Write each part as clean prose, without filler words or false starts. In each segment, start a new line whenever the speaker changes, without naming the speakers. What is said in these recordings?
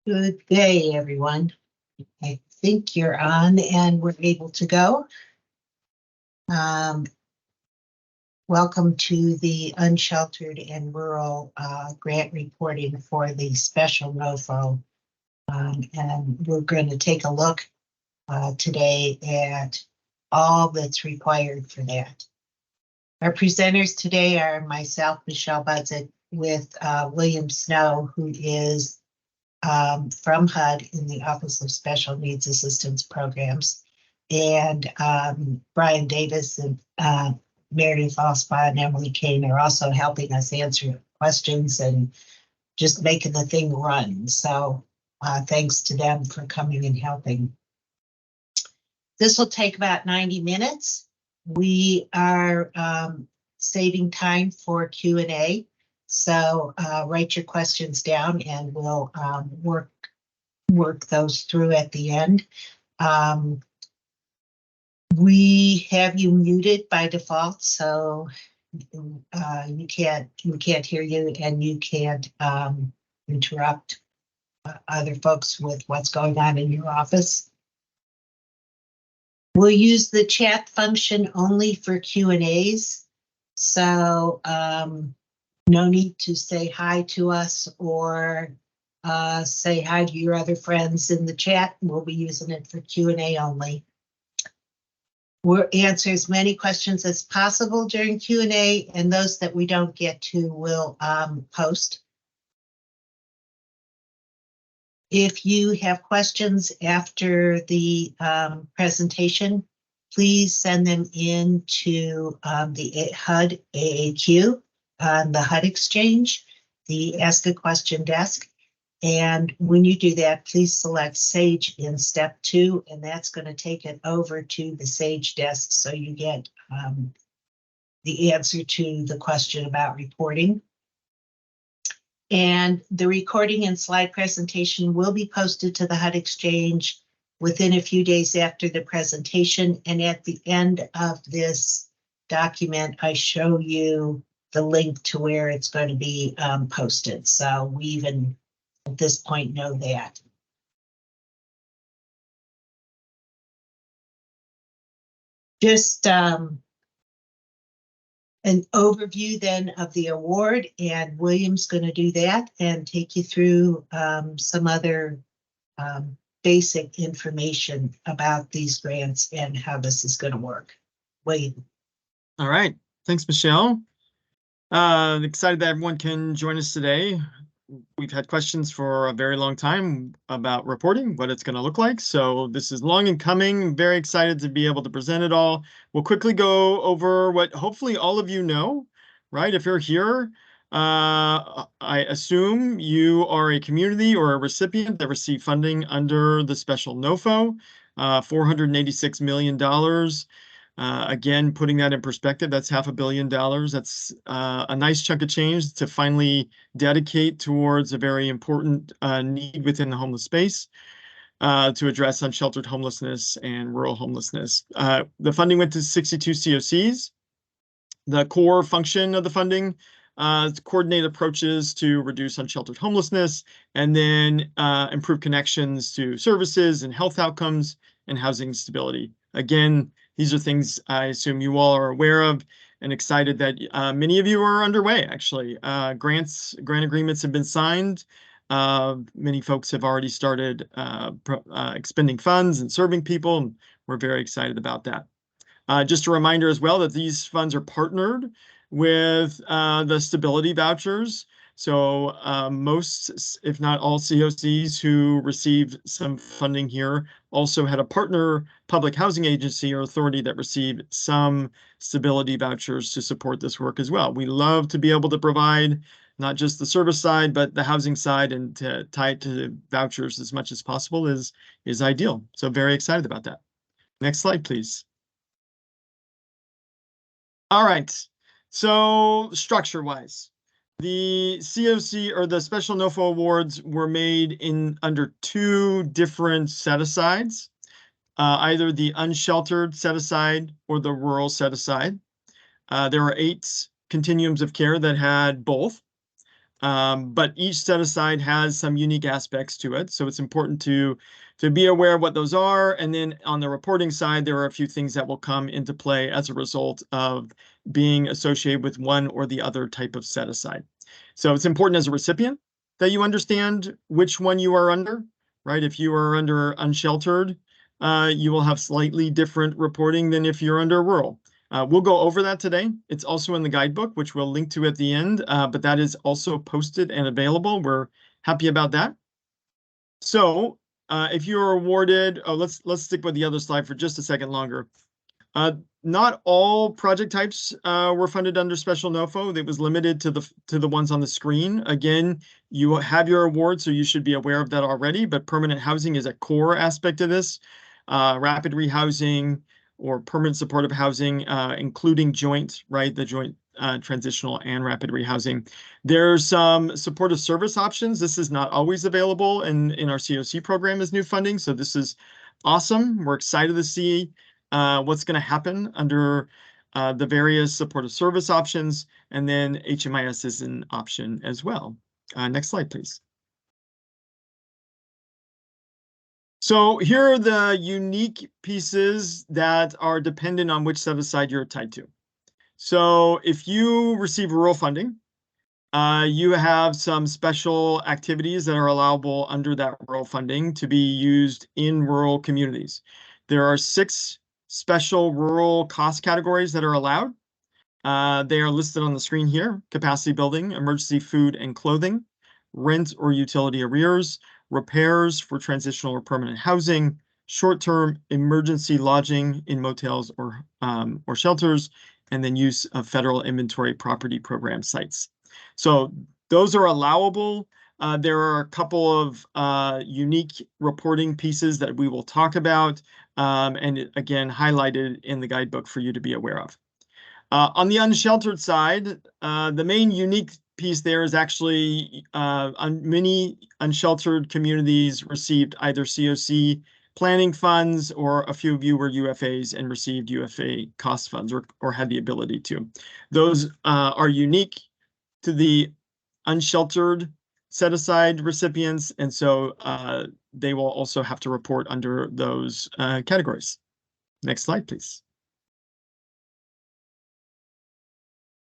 Good day, everyone. I think you're on and we're able to go. Welcome to the Unsheltered and Rural Grant Reporting for the Special NOFO. And we're going to take a look today at all that's required for that. Our presenters today are myself, Michelle Budzik, with William Snow, who is from HUD in the Office of Special Needs Assistance Programs, and Brian Davis and Meredith Ospa and Emily Kane are also helping us answer questions and just making the thing run. So thanks to them for coming and helping. This will take about 90 minutes. We are saving time for Q&A. So write your questions down and we'll work those through at the end. We have you muted by default, so we can't hear you and you can't interrupt other folks with what's going on in your office. We'll use the chat function only for Q&As. So no need to say hi to us or say hi to your other friends in the chat. We'll be using it for Q&A only. We'll answer as many questions as possible during Q&A, and those that we don't get to will post. If you have questions after the presentation, please send them in to the HUD AAQ on the HUD Exchange, the Ask a Question desk. And when you do that, please select Sage in step 2, and that's going to take it over to the Sage desk so you get the answer to the question about reporting. And the recording and slide presentation will be posted to the HUD Exchange within a few days after the presentation. And at the end of this document, I show you the link to where it's going to be posted. So we even at this point know that. Just an overview then of the award, and William's going to do that and take you through some other basic information about these grants and how this is going to work. William.
All right, thanks, Michelle. Excited that everyone can join us today. We've had questions for a very long time about reporting, what it's going to look like. So this is long in coming. Very excited to be able to present it all. We'll quickly go over what hopefully all of you know, right? If you're here, I assume you are a community or a recipient that received funding under the special NOFO, $486 million. Again, putting that in perspective, that's $500 million. That's a nice chunk of change to finally dedicate towards a very important need within the homeless space to address unsheltered homelessness and rural homelessness. The funding went to 62 COCs. The core function of the funding is to coordinate approaches to reduce unsheltered homelessness and then improve connections to services and health outcomes and housing stability. Again, these are things I assume you all are aware of and excited that many of you are underway, actually. Grant agreements have been signed. Many folks have already started expending funds and serving people, and we're very excited about that. Just a reminder as well that these funds are partnered with the stability vouchers. So most, if not all, COCs who received some funding here also had a partner public housing agency or authority that received some stability vouchers to support this work as well. We love to be able to provide not just the service side, but the housing side, and to tie it to vouchers as much as possible is ideal. So very excited about that. Next slide, please. All right, so structure-wise, the COC or the Special NOFO Awards were made under 2 different set-asides, either the unsheltered set-aside or the rural set-aside. There are 8 continuums of care that had both. but each set aside has some unique aspects to it. So it's important to be aware of what those are. And then on the reporting side, there are a few things that will come into play as a result of being associated with one or the other type of set aside. So it's important as a recipient that you understand which one you are under, right? If you are under unsheltered, you will have slightly different reporting than if you're under rural. We'll go over that today. It's also in the guidebook, which we'll link to at the end, but that is also posted and available. We're happy about that. So if you're awarded, let's stick with the other slide for just a second longer. Not all project types were funded under special NOFO. It was limited to the ones on the screen. Again, you have your award, so you should be aware of that already, but permanent housing is a core aspect of this. Rapid rehousing or permanent supportive housing, including joint, right? The joint transitional and rapid rehousing. There's some supportive service options. This is not always available in our COC program as new funding, so this is awesome. We're excited to see what's going to happen under the various supportive service options, and then HMIS is an option as well. Next slide, please. So here are the unique pieces that are dependent on which set aside you're tied to. So if you receive rural funding, you have some special activities that are allowable under that rural funding to be used in rural communities. There are 6 special rural cost categories that are allowed. They are listed on the screen here: capacity building, emergency food and clothing, rent or utility arrears, repairs for transitional or permanent housing, short-term emergency lodging in motels or shelters, and then use of federal inventory property program sites. So those are allowable. There are a couple of unique reporting pieces that we will talk about, and again, highlighted in the guidebook for you to be aware of. On the unsheltered side, the main unique piece there is actually many unsheltered communities received either COC planning funds, or a few of you were UFAs and received UFA cost funds or had the ability to. Those are unique to the unsheltered set-aside recipients, and so they will also have to report under those categories. Next slide, please.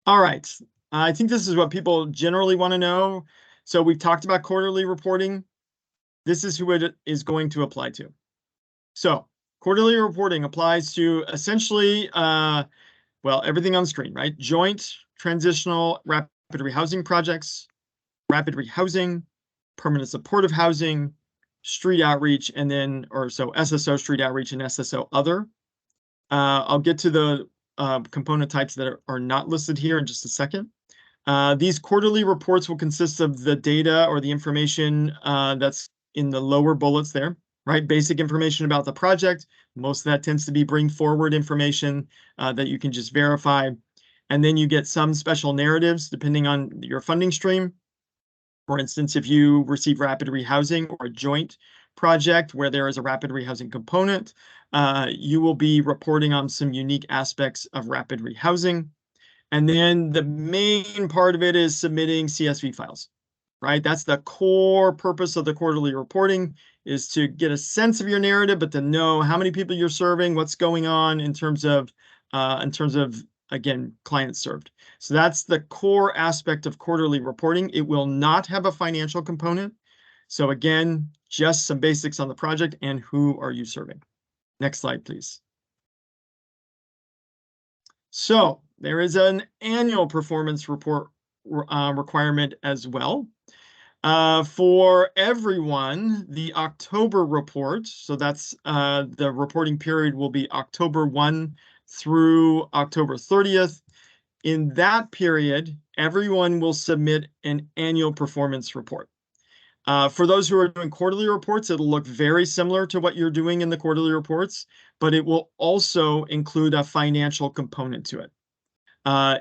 All right, I think this is what people generally want to know. So we've talked about quarterly reporting. This is who it is going to apply to. So quarterly reporting applies to essentially, well, everything on the screen, right? Joint, transitional, rapid rehousing projects, rapid rehousing, permanent supportive housing, street outreach, and then, so SSO street outreach and SSO other. I'll get to the component types that are not listed here in just a second. These quarterly reports will consist of the data or the information that's in the lower bullets there, right? Basic information about the project. Most of that tends to be bring forward information that you can just verify. And then you get some special narratives depending on your funding stream. For instance, if you receive rapid rehousing or a joint project where there is a rapid rehousing component, you will be reporting on some unique aspects of rapid rehousing. And then the main part of it is submitting CSV files, right? That's the core purpose of the quarterly reporting, is to get a sense of your narrative, but to know how many people you're serving, what's going on in terms of again, clients served. So that's the core aspect of quarterly reporting. It will not have a financial component. So again, just some basics on the project and who are you serving. Next slide, please. So there is an annual performance report requirement as well. For everyone, the October report, so that's the reporting period will be October 1 through October 30th. In that period, everyone will submit an annual performance report. For those who are doing quarterly reports, it'll look very similar to what you're doing in the quarterly reports, but it will also include a financial component to it.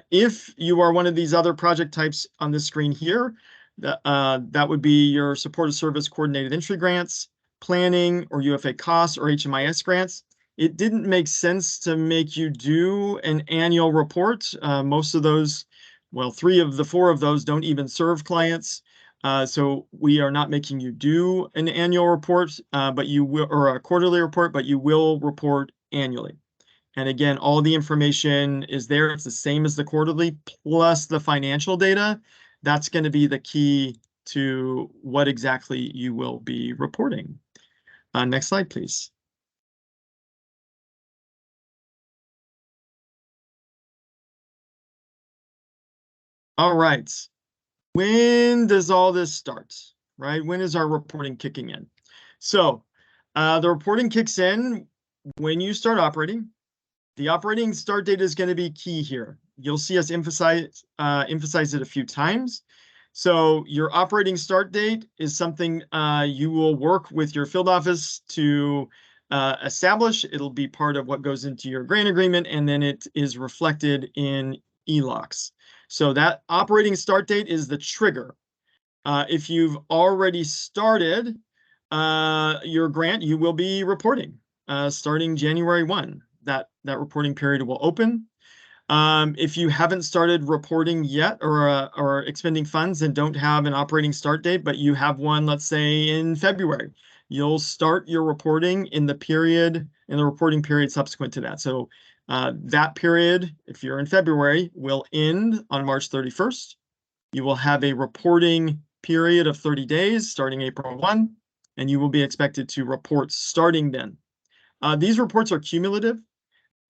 If you are one of these other project types on the screen here, that would be your supportive service coordinated entry grants, planning or UFA costs or HMIS grants. It didn't make sense to make you do an annual report. Most of those well, 3 of the 4 of those don't even serve clients. So we are not making you do an annual report, but you will, or a quarterly report, but you will report annually. And again, all the information is there. It's the same as the quarterly, plus the financial data. That's going to be the key to what exactly you will be reporting. Next slide, please. All right. When does all this start, right? When is our reporting kicking in? So the reporting kicks in when you start operating. The operating start date is going to be key here. You'll see us emphasize it a few times. So your operating start date is something you will work with your field office to establish. It'll be part of what goes into your grant agreement, and then it is reflected in ELOCs. So that operating start date is the trigger. If you've already started your grant, you will be reporting starting January 1. That reporting period will open. If you haven't started reporting yet or expending funds and don't have an operating start date, but you have one, let's say in February, you'll start your reporting in the reporting period subsequent to that. So that period, if you're in February, will end on March 31st. You will have a reporting period of 30 days starting April 1, and you will be expected to report starting then. These reports are cumulative.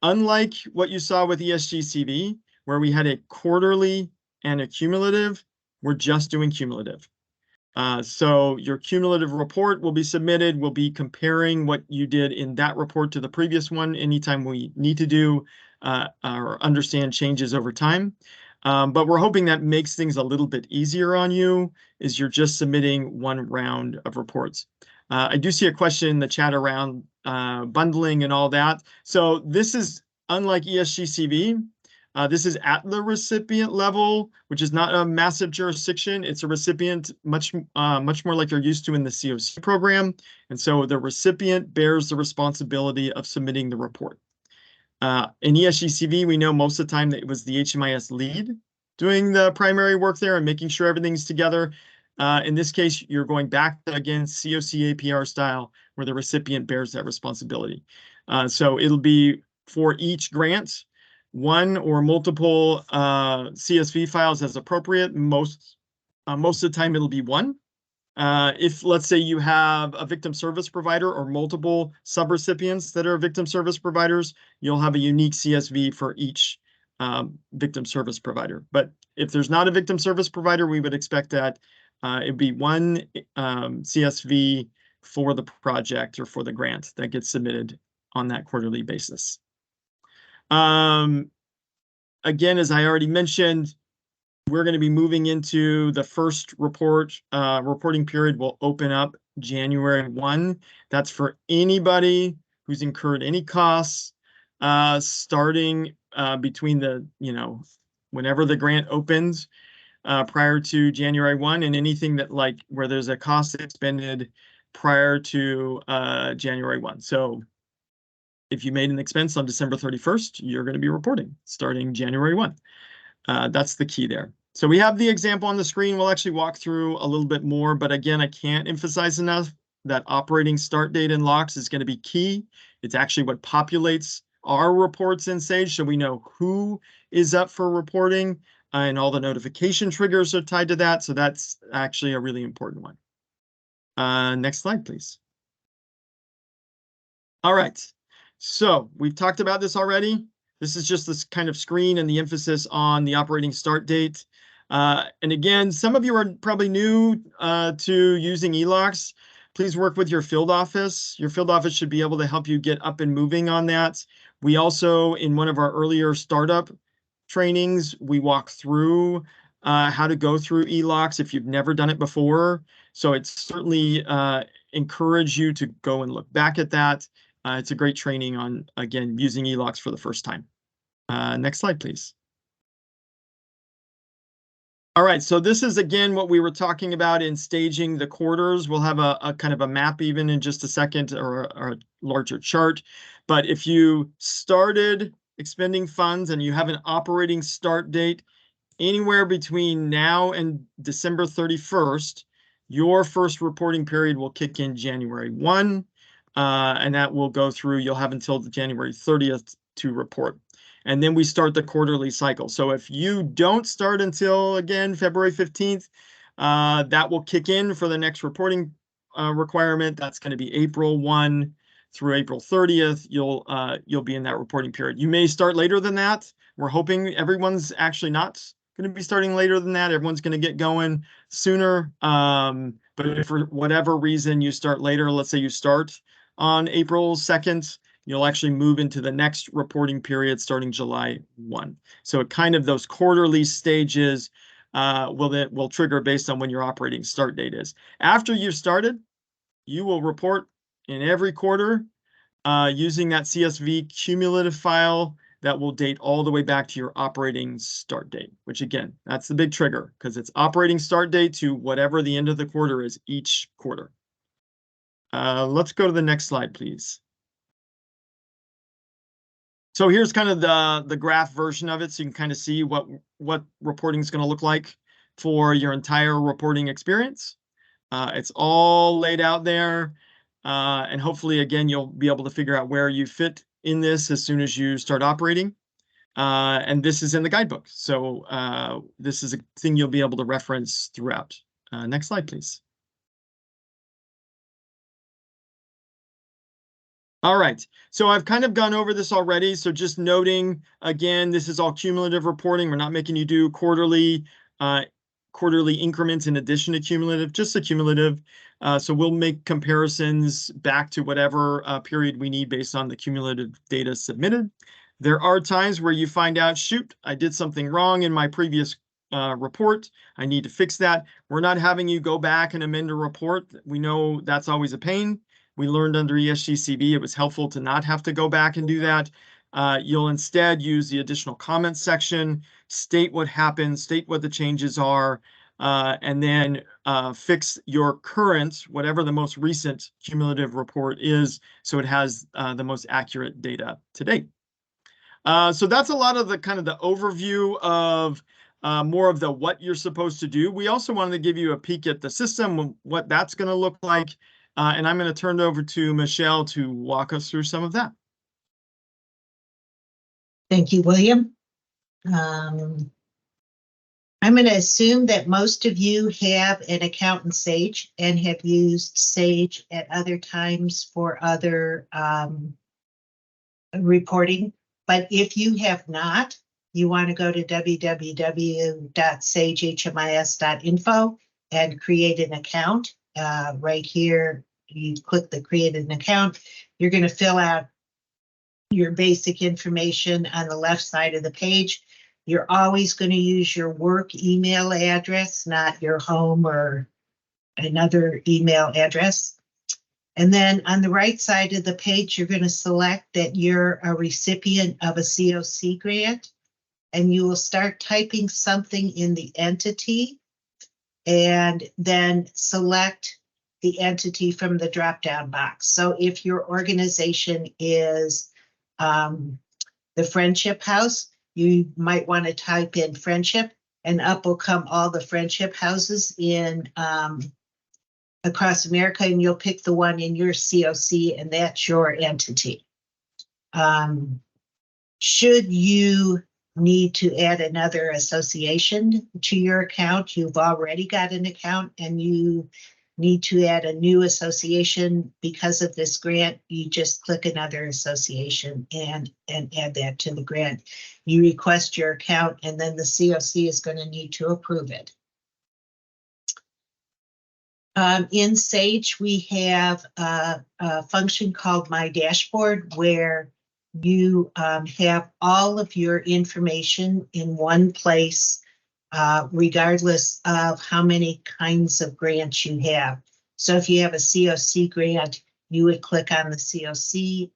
Unlike what you saw with ESG-CV, where we had a quarterly and a cumulative, we're just doing cumulative. So your cumulative report will be submitted. We'll be comparing what you did in that report to the previous one anytime we need to do or understand changes over time. But we're hoping that makes things a little bit easier on you, is you're just submitting one round of reports. I do see a question in the chat around bundling and all that. So this is unlike ESG-CV. This is at the recipient level, which is not a massive jurisdiction. It's a recipient much more like you're used to in the COC program. And so the recipient bears the responsibility of submitting the report. In ESG-CV, we know most of the time that it was the HMIS lead doing the primary work there and making sure everything's together. In this case, you're going back again, COC APR style, where the recipient bears that responsibility. So it'll be for each grant, one or multiple CSV files as appropriate. Most of the time, it'll be one. If, let's say, you have a victim service provider or multiple subrecipients that are victim service providers, you'll have a unique CSV for each victim service provider. But if there's not a victim service provider, we would expect that it'd be one CSV for the project or for the grant that gets submitted on that quarterly basis. Again, as I already mentioned, we're going to be moving into the first reporting period will open up January 1. That's for anybody who's incurred any costs starting between the, whenever the grant opens prior to January 1, and anything that where there's a cost expended prior to January 1. So if you made an expense on December 31st, you're going to be reporting starting January 1. That's the key there. So we have the example on the screen. We'll actually walk through a little bit more, but again, I can't emphasize enough that operating start date in locks is going to be key. It's actually what populates our reports in Sage, so we know who is up for reporting, and all the notification triggers are tied to that. So that's actually a really important one. Next slide, please. All right. So we've talked about this already. This is just this kind of screen and the emphasis on the operating start date. And again, some of you are probably new to using ELOCs. Please work with your field office. Your field office should be able to help you get up and moving on that. We also, in one of our earlier startup trainings, we walk through how to go through ELOCs if you've never done it before. So it's certainly encourage you to go and look back at that. It's a great training on, again, using ELOCs for the first time. Next slide, please. All right, so this is, again, what we were talking about in staging the quarters. We'll have a kind of a map even in just a second, or a larger chart. But if you started expending funds and you have an operating start date, anywhere between now and December 31st, your first reporting period will kick in January 1, and that will go through. You'll have until January 30th to report. And then we start the quarterly cycle. So if you don't start until, again, February 15th, that will kick in for the next reporting requirement. That's going to be April 1 through April 30th. You'll be in that reporting period. You may start later than that. We're hoping everyone's actually not going to be starting later than that. Everyone's going to get going sooner. But if for whatever reason you start later, let's say you start on April 2nd, you'll actually move into the next reporting period starting July 1. So it kind of those quarterly stages will trigger based on when your operating start date is. After you've started, you will report in every quarter using that CSV cumulative file that will date all the way back to your operating start date, which again, that's the big trigger because it's operating start date to whatever the end of the quarter is each quarter. Let's go to the next slide, please. So here's kind of the graph version of it, so you can kind of see what reporting is going to look like for your entire reporting experience. It's all laid out there, and hopefully, again, you'll be able to figure out where you fit in this as soon as you start operating. And this is in the guidebook, so this is a thing you'll be able to reference throughout. Next slide, please. All right, so I've kind of gone over this already. So just noting, again, this is all cumulative reporting. We're not making you do quarterly increments in addition to cumulative, just the cumulative. So we'll make comparisons back to whatever period we need based on the cumulative data submitted. There are times where you find out, shoot, I did something wrong in my previous report. I need to fix that. We're not having you go back and amend a report. We know that's always a pain. We learned under ESGCB it was helpful to not have to go back and do that. You'll instead use the additional comments section, state what happened, state what the changes are, and then fix your current, whatever the most recent cumulative report is, so it has the most accurate data to date. So that's a lot of the kind of the overview of more of the what you're supposed to do. We also wanted to give you a peek at the system, what that's going to look like. And I'm going to turn it over to Michelle to walk us through some of that.
Thank you, William. I'm going to assume that most of you have an account in Sage and have used Sage at other times for other reporting. But if you have not, you want to go to www.sagehmis.info and create an account. Right here, you click the create an account. You're going to fill out your basic information on the left side of the page. You're always going to use your work email address, not your home or another email address. And then on the right side of the page, you're going to select that you're a recipient of a COC grant, and you will start typing something in the entity and then select the entity from the drop-down box. So if your organization is the Friendship House, you might want to type in friendship, and up will come all the friendship houses in across America, and you'll pick the one in your COC, and that's your entity. Should you need to add another association to your account, you've already got an account and you need to add a new association because of this grant, you just click another association and add that to the grant. You request your account, and then the COC is going to need to approve it. In Sage, we have a function called My Dashboard, where you have all of your information in one place, regardless of how many kinds of grants you have. So if you have a COC grant, you would click on the COC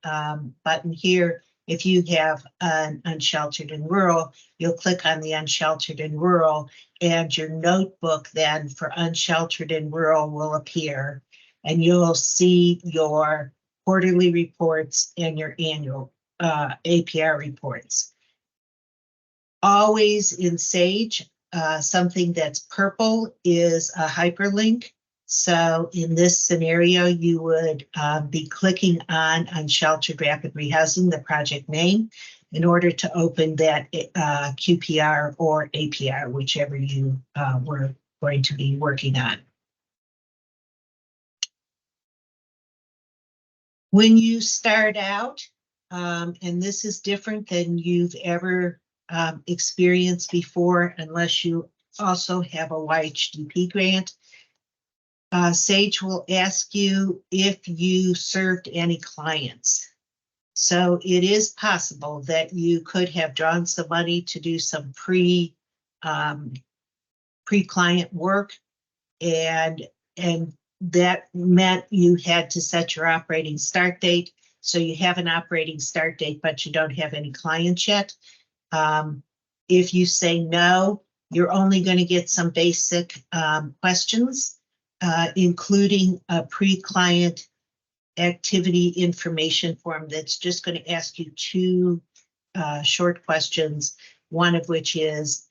button here. If you have an Unsheltered and Rural, you'll click on the Unsheltered and Rural, and your notebook then for Unsheltered and Rural will appear, and you'll see your quarterly reports and your annual APR reports. Always in Sage, something that's purple is a hyperlink. So in this scenario, you would be clicking on Unsheltered Rapid Rehousing, the project name, in order to open that QPR or APR, whichever you were going to be working on. When you start out, and this is different than you've ever experienced before, unless you also have a YHDP grant, Sage will ask you if you served any clients. So it is possible that you could have drawn some money to do some pre-client work, and that meant you had to set your operating start date. So you have an operating start date, but you don't have any clients yet. If you say no, you're only going to get some basic questions, including a pre-client activity information form that's just going to ask you two short questions, one of which is,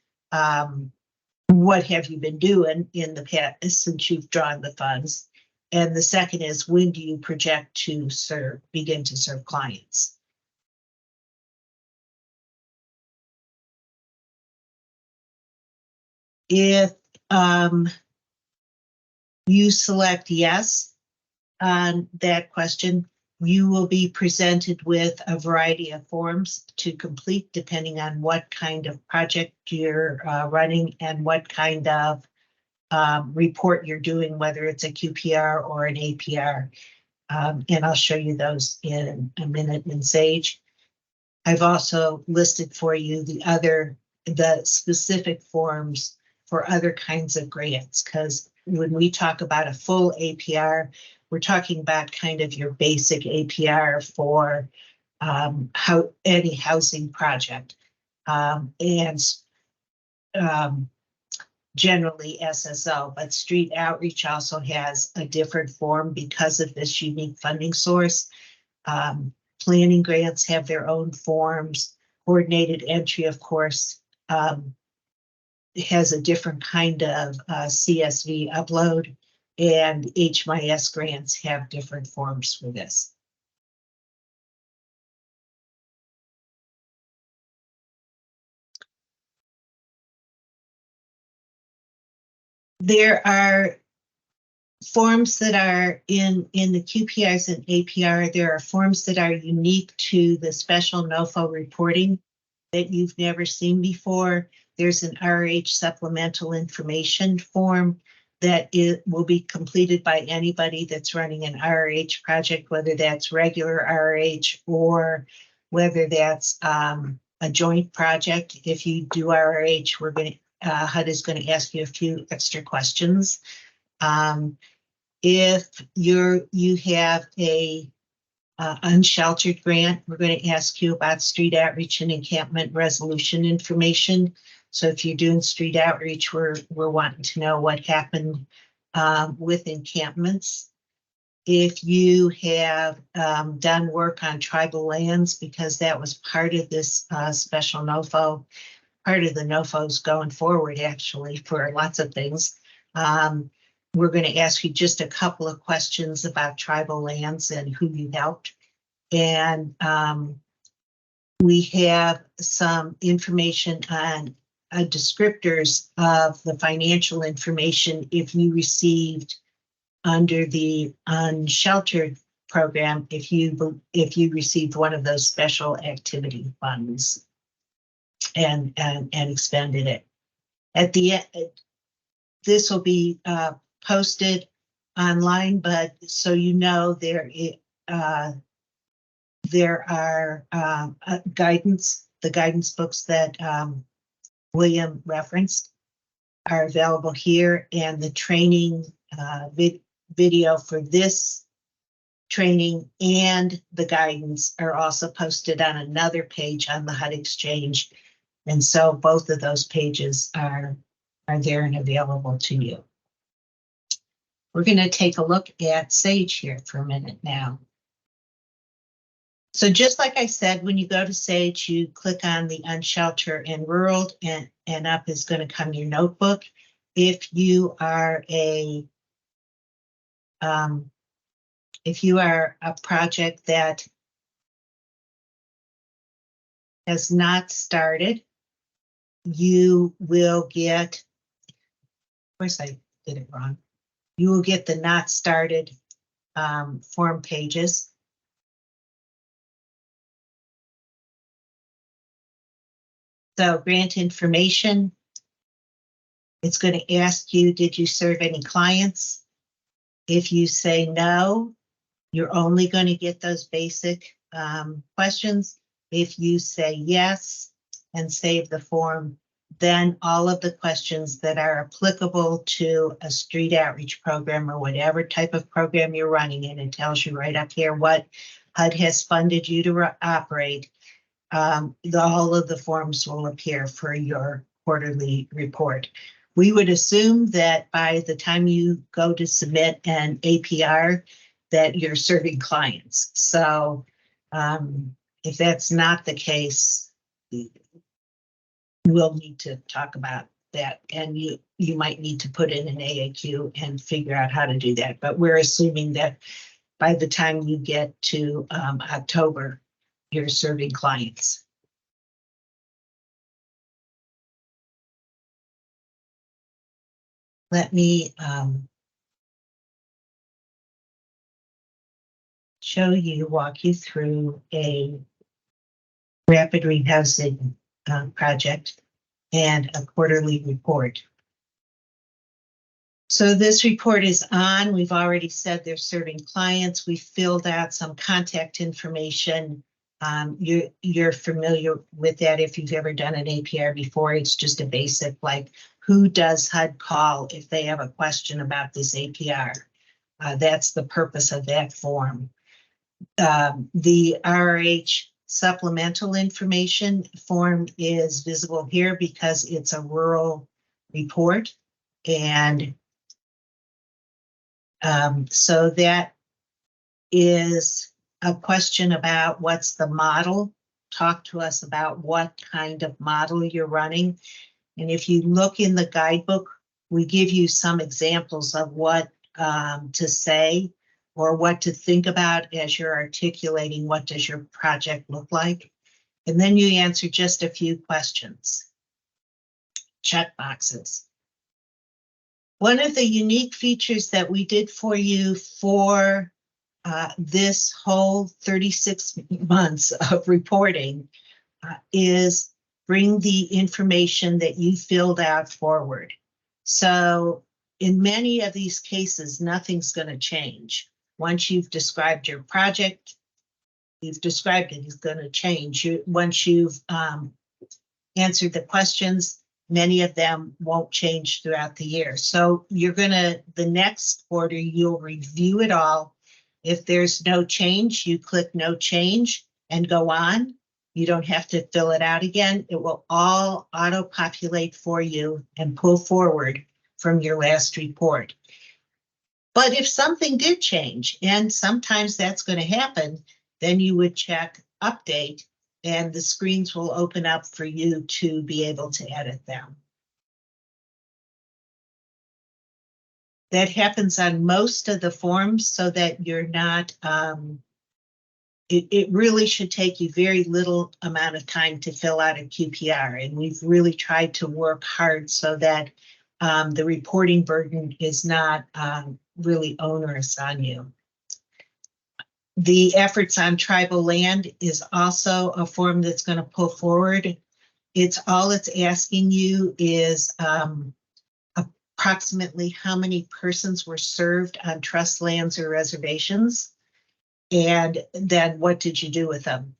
what have you been doing in the past since you've drawn the funds? And the second is, when do you project to begin to serve clients? If you select yes on that question, you will be presented with a variety of forms to complete depending on what kind of project you're running and what kind of report you're doing, whether it's a QPR or an APR. And I'll show you those in a minute in Sage. I've also listed for you the specific forms for other kinds of grants, because when we talk about a full APR, we're talking about kind of your basic APR for any housing project, and generally SSO, but street outreach also has a different form because of this unique funding source. Planning grants have their own forms. Coordinated entry, of course, has a different kind of CSV upload, and HMIS grants have different forms for this. There are forms that are in the QPRs and APR. There are forms that are unique to the special NOFO reporting that you've never seen before. There's an RH supplemental information form that it will be completed by anybody that's running an RH project, whether that's regular RH or whether that's a joint project. If you do RH, HUD is going to ask you a few extra questions. If you have a Unsheltered grant, we're going to ask you about street outreach and encampment resolution information. So if you're doing street outreach, we're wanting to know what happened with encampments. If you have done work on tribal lands, because that was part of this special NOFO, part of the NOFOs going forward, actually, for lots of things. We're going to ask you just a couple of questions about tribal lands and who you helped. And we have some information on descriptors of the financial information if you received under the Unsheltered program, if you received one of those special activity funds and expended it. At the end, this will be posted online, but so you know, there are guidance. The guidance books that William referenced are available here, and the training video for this training and the guidance are also posted on another page on the HUD Exchange. And so both of those pages are there and available to you. We're going to take a look at Sage here for a minute now. So just like I said, when you go to Sage, you click on the Unsheltered and Rural, and up is going to come your notebook. If you are a project that has not started, you will get, of course I did it wrong. You will get the not started form pages. So grant information, it's going to ask you, did you serve any clients? If you say no, you're only going to get those basic questions. If you say yes and save the form, then all of the questions that are applicable to a street outreach program or whatever type of program you're running in, it tells you right up here what HUD has funded you to operate. All of the forms will appear for your quarterly report. We would assume that by the time you go to submit an APR, that you're serving clients. So if that's not the case, we'll need to talk about that. And you might need to put in an AAQ and figure out how to do that. But we're assuming that by the time you get to October, you're serving clients. Let me walk you through a rapid rehousing project and a quarterly report. So this report is on. We've already said they're serving clients. We filled out some contact information. You're familiar with that if you've ever done an APR before. It's just a basic, like, who does HUD call if they have a question about this APR? That's the purpose of that form. The RH supplemental information form is visible here because it's a rural report. And so that is a question about what's the model. Talk to us about what kind of model you're running. And if you look in the guidebook, we give you some examples of what to say or what to think about as you're articulating what does your project look like. And then you answer just a few questions. Check boxes. One of the unique features that we did for you for this whole 36 months of reporting is bring the information that you filled out forward. So in many of these cases, nothing's going to change. Once you've described your project, you've described it, it's going to change. Once you've answered the questions, many of them won't change throughout the year. So you're going to, the next quarter, you'll review it all. If there's no change, you click no change and go on. You don't have to fill it out again. It will all auto-populate for you and pull forward from your last report. But if something did change, and sometimes that's going to happen, then you would check update and the screens will open up for you to be able to edit them. That happens on most of the forms so that you're not, it really should take you very little amount of time to fill out a QPR. And we've really tried to work hard so that the reporting burden is not really onerous on you. The efforts on tribal land is also a form that's going to pull forward. It's asking you is approximately how many persons were served on trust lands or reservations, and then what did you do with them?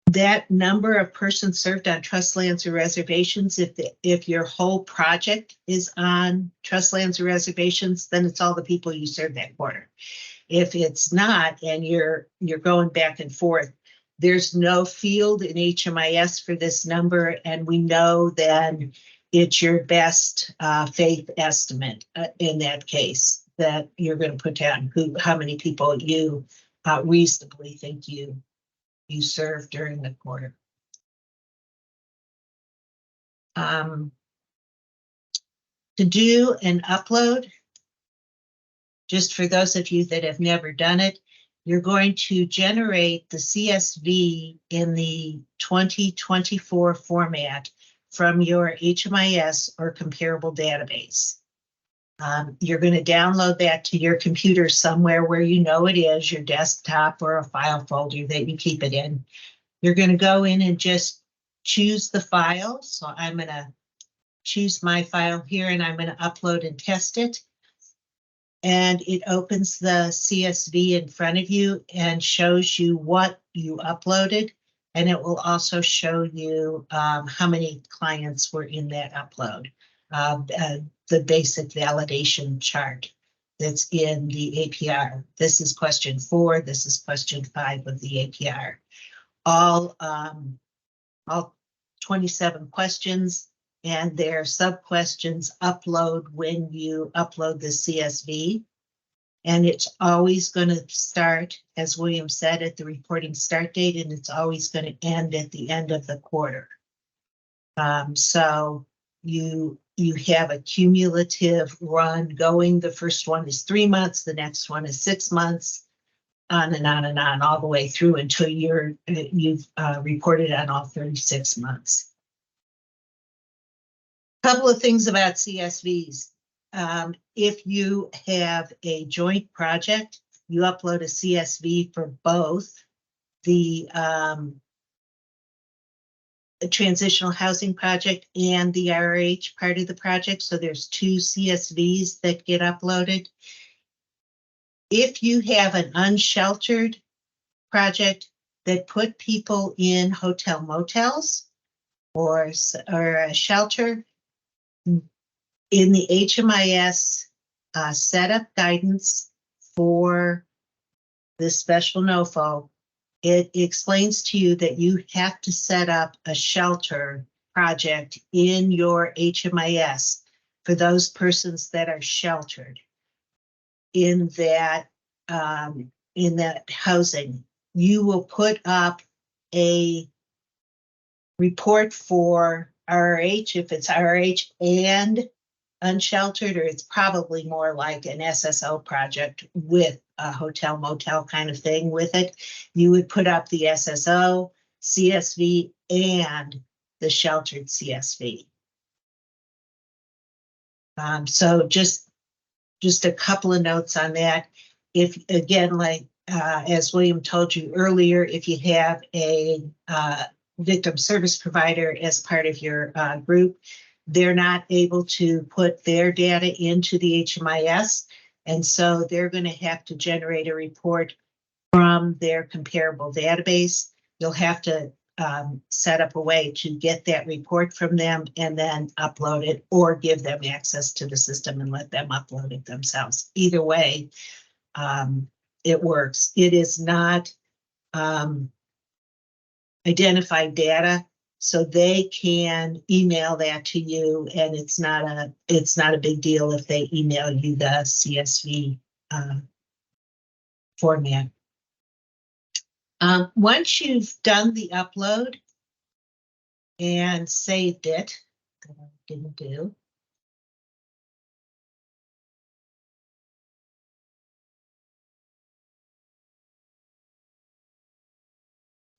That number of persons served on trust lands or reservations, if your whole project is on trust lands or reservations, then it's all the people you served that quarter. If it's not, and you're going back and forth, there's no field in HMIS for this number, and we know then it's your best faith estimate in that case that you're going to put down how many people you reasonably think you you served during the quarter. To do an upload, just for those of you that have never done it, you're going to generate the CSV in the 2024 format from your HMIS or comparable database. You're going to download that to your computer somewhere where you know it is, your desktop or a file folder that you keep it in. You're going to go in and just choose the file. So I'm going to choose my file here and I'm going to upload and test it. And it opens the CSV in front of you and shows you what you uploaded. And it will also show you how many clients were in that upload. The basic validation chart that's in the APR. This is question 4. This is question 5 of the APR. All 27 questions and their sub-questions upload when you upload the CSV. And it's always going to start, as William said, at the reporting start date, and it's always going to end at the end of the quarter. So you have a cumulative run going. The first one is 3 months, the next one is 6 months, on and on and on, all the way through until you've reported on all 36 months. Couple of things about CSVs. If you have a joint project, you upload a CSV for both the transitional housing project and the RH part of the project. So there's 2 CSVs that get uploaded. If you have an unsheltered project that put people in hotel motels or a shelter, in the HMIS setup guidance for the special NOFO, it explains to you that you have to set up a shelter project in your HMIS for those persons that are sheltered in that housing. You will put up a report for RH if it's RH and unsheltered, or it's probably more like an SSO project with a hotel motel kind of thing with it. You would put up the SSO, CSV, and the sheltered CSV. So just a couple of notes on that. If again, like as William told you earlier, if you have a victim service provider as part of your group, they're not able to put their data into the HMIS, and so they're going to have to generate a report from their comparable database. You'll have to set up a way to get that report from them and then upload it, or give them access to the system and let them upload it themselves. Either way, it works. It is not identified data, so they can email that to you, and it's not a big deal if they email you the CSV format. Once you've done the upload and saved it, that I didn't do,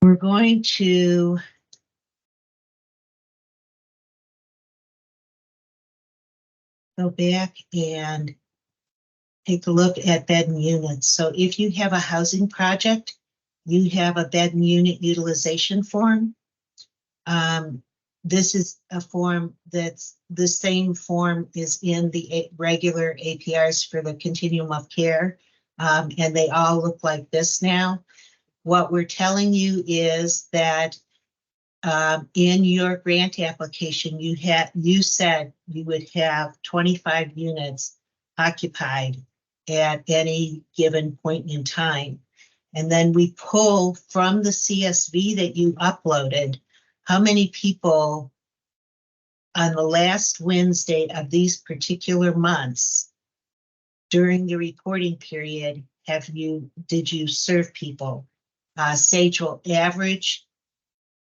we're going to go back and take a look at bed and units. So if you have a housing project, you have a bed and unit utilization form. This is a form that's the same form is in the regular APRs for the continuum of care, and they all look like this now. What we're telling you is that in your grant application, you said you would have 25 units occupied at any given point in time. And then we pull from the CSV that you uploaded how many people on the last Wednesday of these particular months during the reporting period did you serve people Sage will average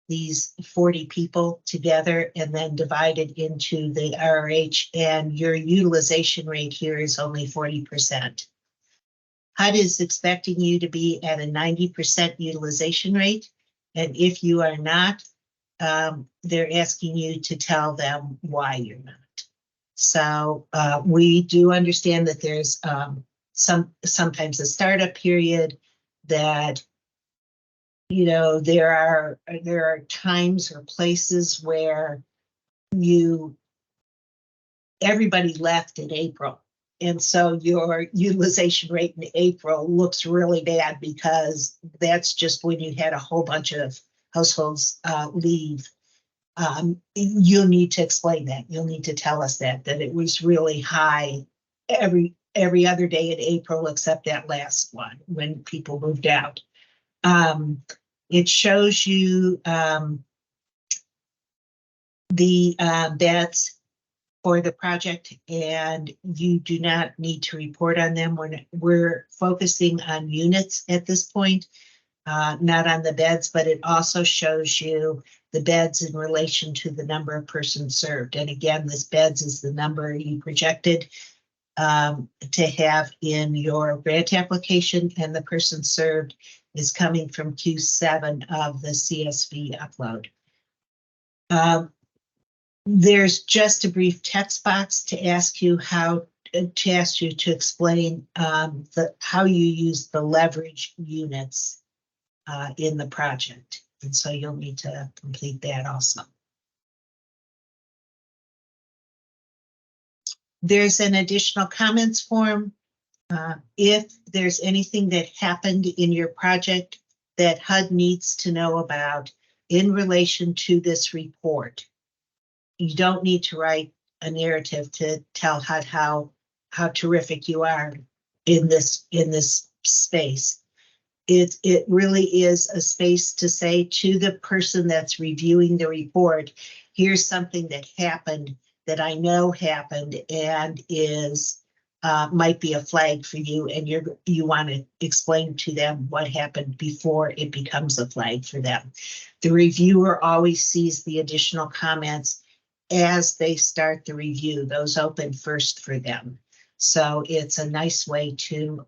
these 40 people together and then divide it into the RH, and your utilization rate here is only 40%. HUD is expecting you to be at a 90% utilization rate, and if you are not, they're asking you to tell them why you're not. So we do understand that there's sometimes a startup period, that there are times or places where everybody left in April. And so your utilization rate in April looks really bad, because that's just when you had a whole bunch of households leave. You'll need to explain that. You'll need to tell us that it was really high every other day in April except that last one when people moved out. It shows you the beds for the project, and you do not need to report on them. We're focusing on units at this point, not on the beds, but it also shows you the beds in relation to the number of persons served. And again, this beds is the number you projected to have in your grant application, and the persons served is coming from Q7 of the CSV upload. There's just a brief text box to ask you to explain how you use the leverage units in the project. And so you'll need to complete that also. There's an additional comments form. If there's anything that happened in your project that HUD needs to know about in relation to this report, you don't need to write a narrative to tell HUD how terrific you are in this space. It really is a space to say to the person that's reviewing the report, here's something that happened that I know happened and is might be a flag for you, and you want to explain to them what happened before it becomes a flag for them. The reviewer always sees the additional comments as they start the review. Those open first for them. So it's a nice way to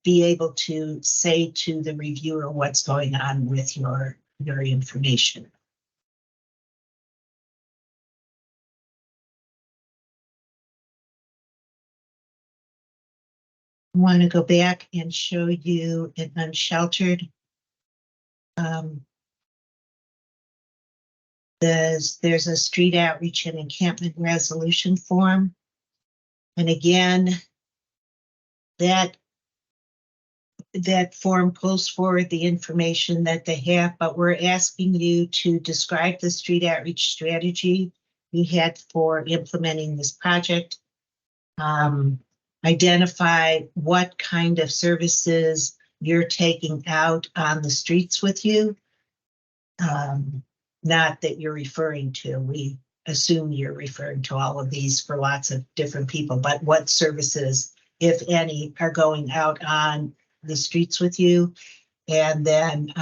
be able to say to the reviewer what's going on with your information. I want to go back and show you an Unsheltered. There's a street outreach and encampment resolution form. And again, that form pulls forward the information that they have, but we're asking you to describe the street outreach strategy you had for implementing this project. Identify what kind of services you're taking out on the streets with you. Not that you're referring to, we assume you're referring to all of these for lots of different people, but what services, if any, are going out on the streets with you, and then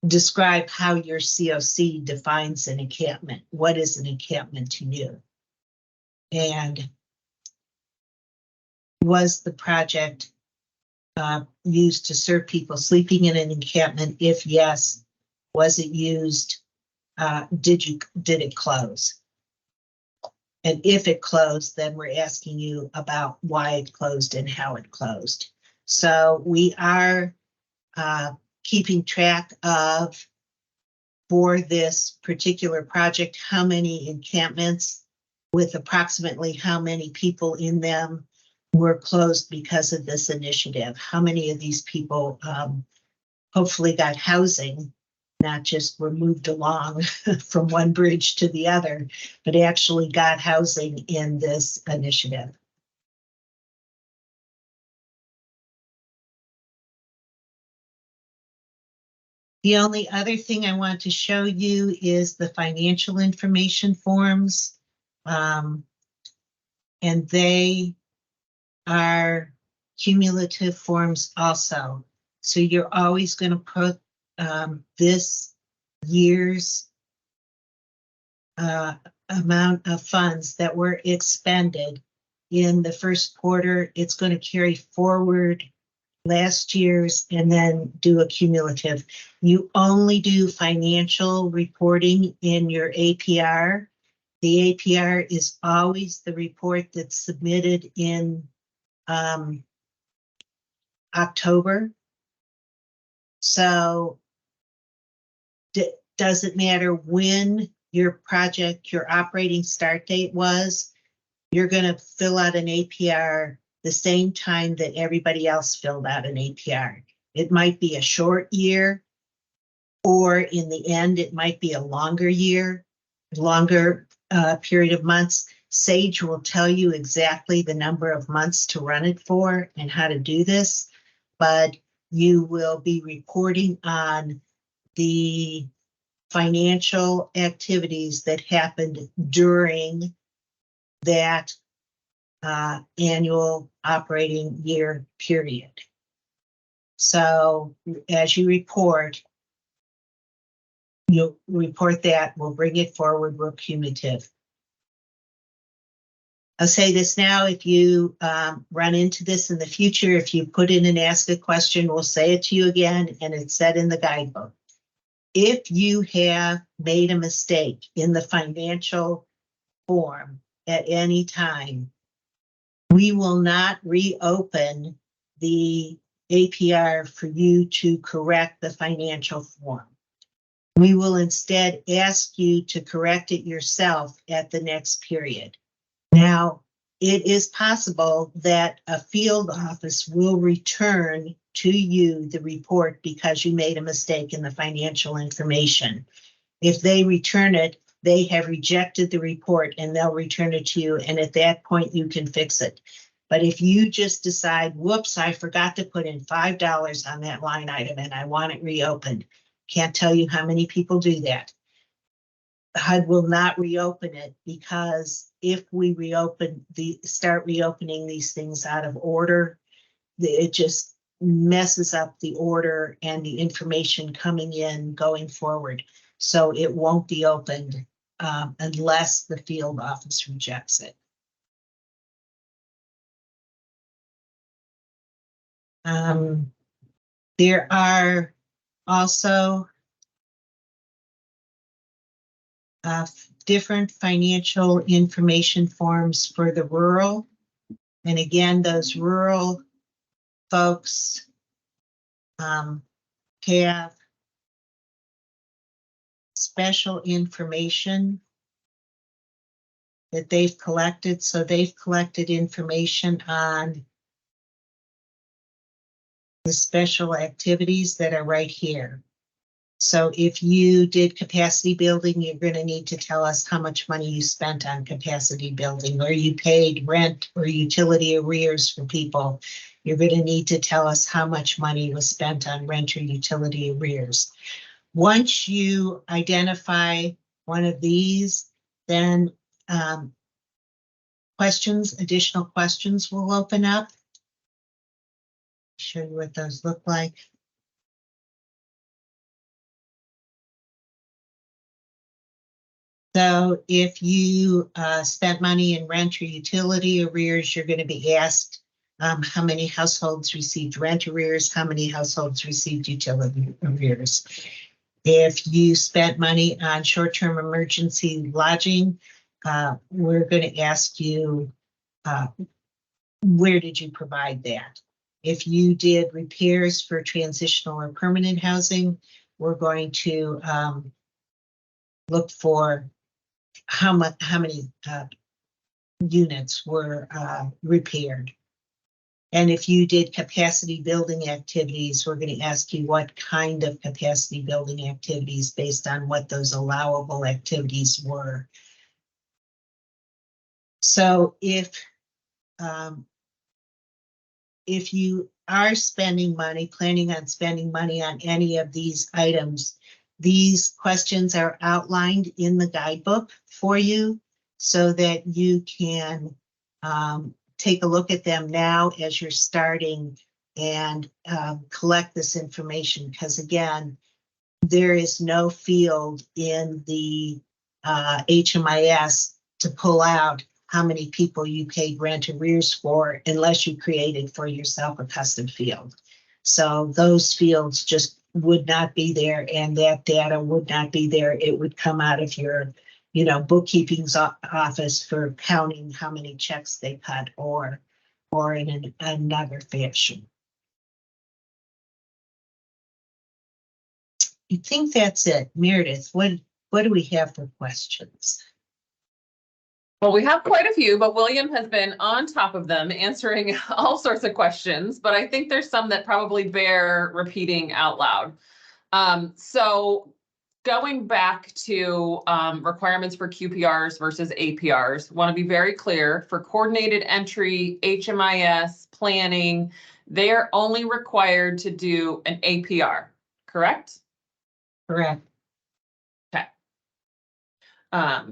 describe how your COC defines an encampment. What is an encampment to you? And was the project used to serve people sleeping in an encampment? If yes, was it used? Did it close? And if it closed, then we're asking you about why it closed and how it closed. So we are keeping track of, for this particular project, how many encampments with approximately how many people in them were closed because of this initiative. How many of these people hopefully got housing, not just were moved along from one bridge to the other, but actually got housing in this initiative. The only other thing I want to show you is the financial information forms. And they are cumulative forms also. So you're always going to put this year's amount of funds that were expended in the first quarter. It's going to carry forward last year's and then do a cumulative. You only do financial reporting in your APR. The APR is always the report that's submitted in October. So does it matter when your project, your operating start date was? You're going to fill out an APR the same time that everybody else filled out an APR. It might be a short year, or in the end, it might be a longer year, longer period of months. Sage will tell you exactly the number of months to run it for and how to do this, but you will be reporting on the financial activities that happened during that annual operating year period. So as you report, you'll report that, we'll bring it forward, we're cumulative. I'll say this now, if you run into this in the future, if you put in and ask a question, we'll say it to you again, and it's said in the guidebook. If you have made a mistake in the financial form at any time, we will not reopen the APR for you to correct the financial form. We will instead ask you to correct it yourself at the next period. Now, it is possible that a field office will return to you the report because you made a mistake in the financial information. If they return it, they have rejected the report and they'll return it to you. And at that point, you can fix it. But if you just decide, whoops, I forgot to put in $5 on that line item and I want it reopened. Can't tell you how many people do that. HUD will not reopen it, because if we start reopening these things out of order, it just messes up the order and the information coming in going forward. So it won't be opened unless the field office rejects it. There are also different financial information forms for the rural. And again, those rural folks have special information that they've collected. So they've collected information on the special activities that are right here. So if you did capacity building, you're going to need to tell us how much money you spent on capacity building, or you paid rent or utility arrears for people. You're going to need to tell us how much money was spent on rent or utility arrears. Once you identify one of these, then additional questions will open up. Show you what those look like. So if you spent money in rent or utility arrears, you're going to be asked how many households received rent arrears, how many households received utility arrears. If you spent money on short-term emergency lodging, we're going to ask you, where did you provide that? If you did repairs for transitional or permanent housing, we're going to look for how many units were repaired. And if you did capacity building activities, we're going to ask you what kind of capacity building activities based on what those allowable activities were. So if you are spending money, planning on spending money on any of these items, these questions are outlined in the guidebook for you so that you can take a look at them now as you're starting and collect this information, because again, there is no field in the HMIS to pull out how many people you paid rent arrears for unless you created for yourself a custom field. So those fields just would not be there, and that data would not be there. It would come out of your, bookkeeping's office for counting how many checks they cut, or in another fashion. I think that's it. Meredith, what do we have for questions?
Well, we have quite a few, but William has been on top of them answering all sorts of questions, but I think there's some that probably bear repeating out loud. So going back to requirements for QPRs versus APRs, want to be very clear for coordinated entry, HMIS, planning, they're only required to do an APR, correct?
Correct.
Okay.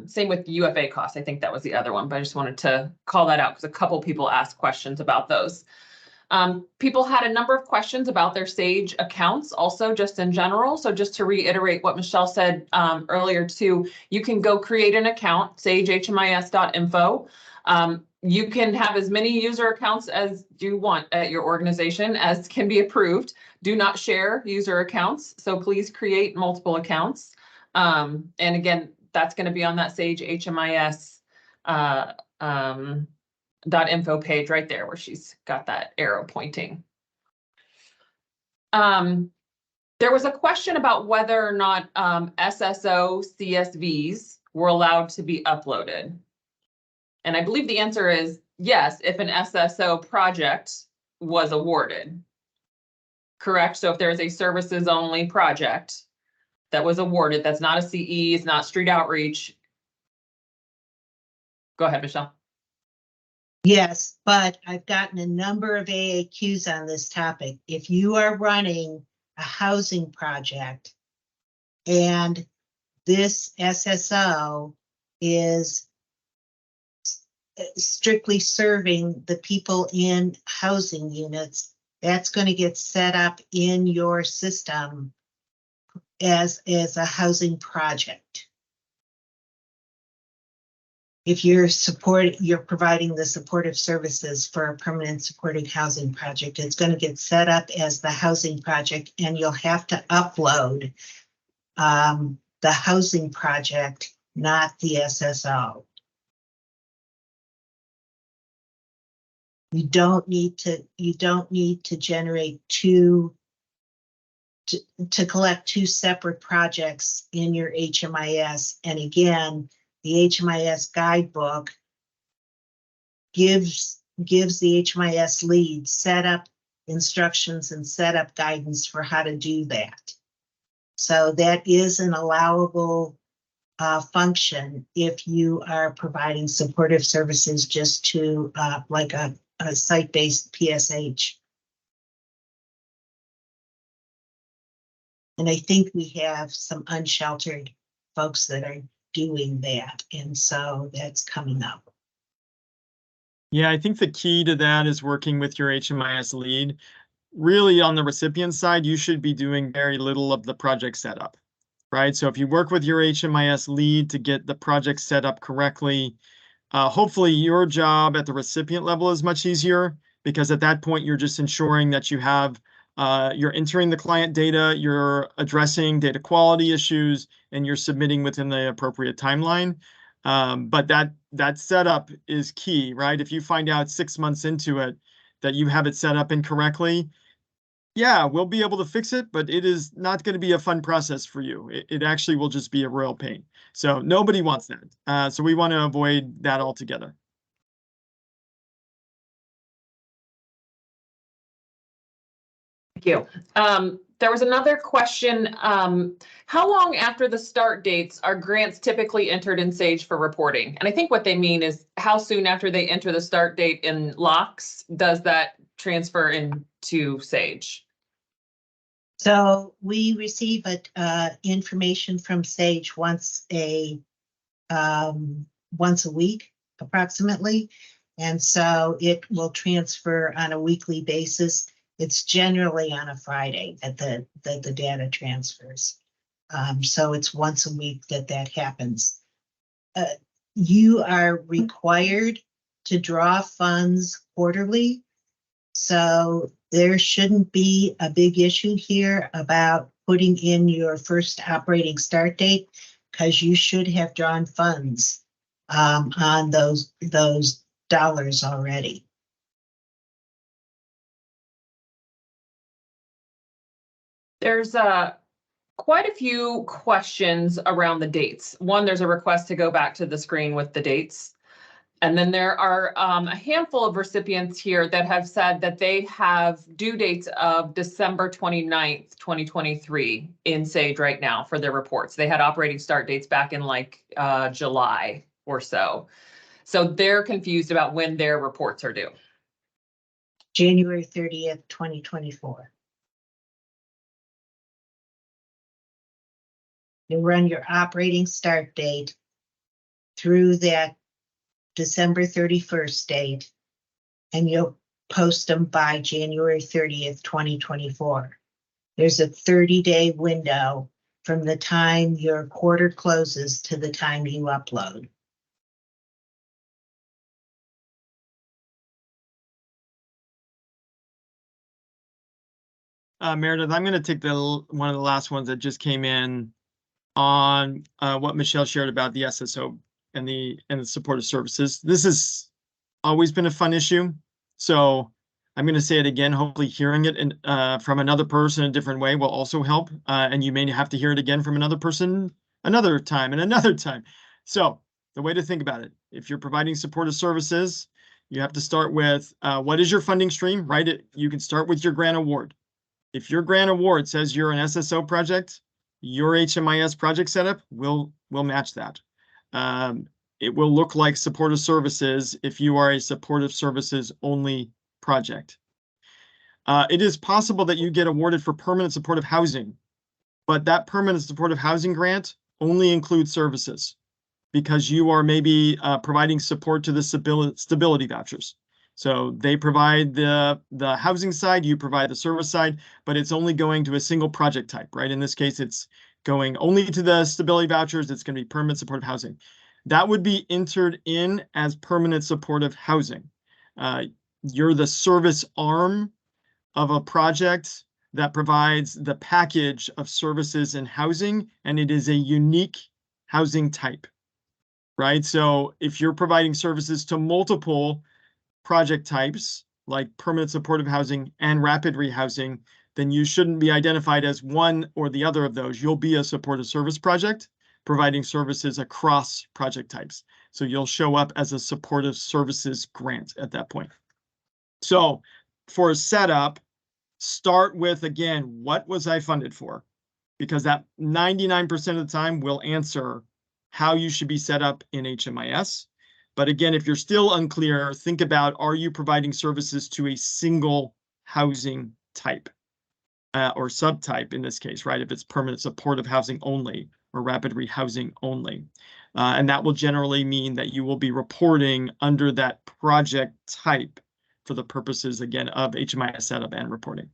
Same with UFA costs. I think that was the other one, but I just wanted to call that out because a couple people asked questions about those. People had a number of questions about their Sage accounts also, just in general. So just to reiterate what Michelle said earlier too, you can go create an account, sagehmis.info. You can have as many user accounts as you want at your organization as can be approved. Do not share user accounts. So please create multiple accounts. And again, that's going to be on that Sage HMIS .info page right there where she's got that arrow pointing. There was a question about whether or not SSO CSVs were allowed to be uploaded. And I believe the answer is yes, if an SSO project was awarded. Correct? So if there's a services only project that was awarded, that's not a CE, it's not street outreach. Go ahead, Michelle.
Yes, but I've gotten a number of AAQs on this topic. If you are running a housing project and this SSO is strictly serving the people in housing units, that's going to get set up in your system as a housing project. If you're providing the supportive services for a permanent supported housing project, it's going to get set up as the housing project, and you'll have to upload the housing project, not the SSO. You don't need to generate to collect two separate projects in your HMIS. And again, the HMIS guidebook gives the HMIS lead setup instructions and setup guidance for how to do that. So that is an allowable function if you are providing supportive services just to like a site-based PSH. And I think we have some unsheltered folks that are doing that, and so that's coming up.
Yeah, I think the key to that is working with your HMIS lead. Really, on the recipient side, you should be doing very little of the project setup, right? So if you work with your HMIS lead to get the project set up correctly, hopefully your job at the recipient level is much easier, because at that point, you're just ensuring that you have you're entering the client data, you're addressing data quality issues, and you're submitting within the appropriate timeline. But that setup is key, right? If you find out 6 months into it that you have it set up incorrectly, yeah, we'll be able to fix it, but it is not going to be a fun process for you. It actually will just be a real pain. So nobody wants that. So we want to avoid that altogether.
Thank you. There was another question. How long after the start dates are grants typically entered in Sage for reporting? And I think what they mean is how soon after they enter the start date in locks does that transfer into Sage?
So we receive information from Sage once a week, approximately. And so it will transfer on a weekly basis. It's generally on a Friday that the data transfers. So it's once a week that happens. You are required to draw funds quarterly. So there shouldn't be a big issue here about putting in your first operating start date, because you should have drawn funds on those dollars already.
There's quite a few questions around the dates. One, there's a request to go back to the screen with the dates. And then there are a handful of recipients here that have said that they have due dates of December 29th, 2023 in Sage right now for their reports. They had operating start dates back in like July or so. So they're confused about when their reports are due.
January 30th, 2024. You run your operating start date through that December 31st date, and you'll post them by January 30th, 2024. There's a 30-day window from the time your quarter closes to the time you upload.
Meredith, I'm going to take one of the last ones that just came in on what Michelle shared about the SSO and the supportive services. This has always been a fun issue, so I'm going to say it again. Hopefully, hearing it from another person in a different way will also help, and you may have to hear it again from another person another time and another time. So the way to think about it: if you're providing supportive services, you have to start with what is your funding stream, right? You can start with your grant award. If your grant award says you're an SSO project, your HMIS project setup will match that. It will look like supportive services if you are a supportive services only project. It is possible that you get awarded for permanent supportive housing, but that permanent supportive housing grant only includes services because you are maybe providing support to the stability vouchers. So they provide the housing side, you provide the service side, but it's only going to a single project type, right? In this case, it's going only to the stability vouchers. It's going to be permanent supportive housing. That would be entered in as permanent supportive housing. You're the service arm of a project that provides the package of services and housing, and it is a unique housing type, right? So if you're providing services to multiple project types like permanent supportive housing and rapid rehousing, then you shouldn't be identified as one or the other of those. You'll be a supportive service project providing services across project types. So you'll show up as a supportive services grant at that point. So for a setup, start with, again, what was I funded for? Because that 99% of the time will answer how you should be set up in HMIS. But again, if you're still unclear, think about, are you providing services to a single housing type or subtype in this case, right? If it's permanent supportive housing only or rapid rehousing only. And that will generally mean that you will be reporting under that project type for the purposes, again, of HMIS setup and reporting.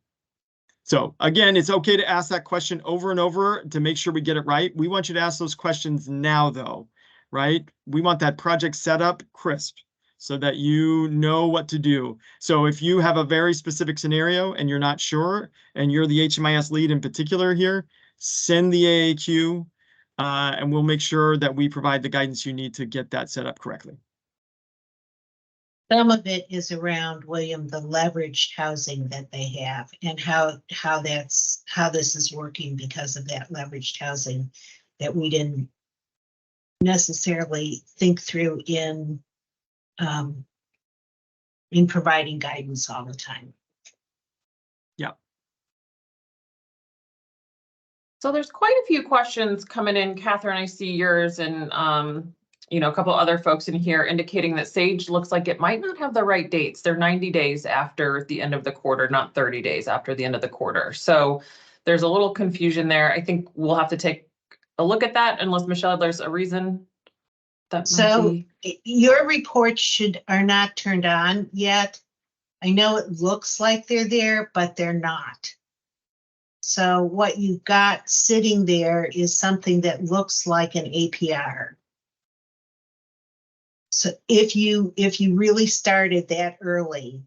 So again, it's okay to ask that question over and over to make sure we get it right. We want you to ask those questions now, though, right? We want that project setup crisp so that you know what to do. So if you have a very specific scenario and you're not sure, and you're the HMIS lead in particular here, send the AAQ and we'll make sure that we provide the guidance you need to get that set up correctly.
Some of it is around, William, the leveraged housing that they have and how this is working because of that leveraged housing that we didn't necessarily think through in providing guidance all the time.
Yeah.
So there's quite a few questions coming in. Catherine, I see yours and a couple other folks in here indicating that Sage looks like it might not have the right dates. They're 90 days after the end of the quarter, not 30 days after the end of the quarter. So there's a little confusion there. I think we'll have to take a look at that unless, Michelle, there's a reason That might
So
be.
your reports are not turned on yet. I know it looks like they're there, but they're not. So what you've got sitting there is something that looks like an APR. So if you really started that early,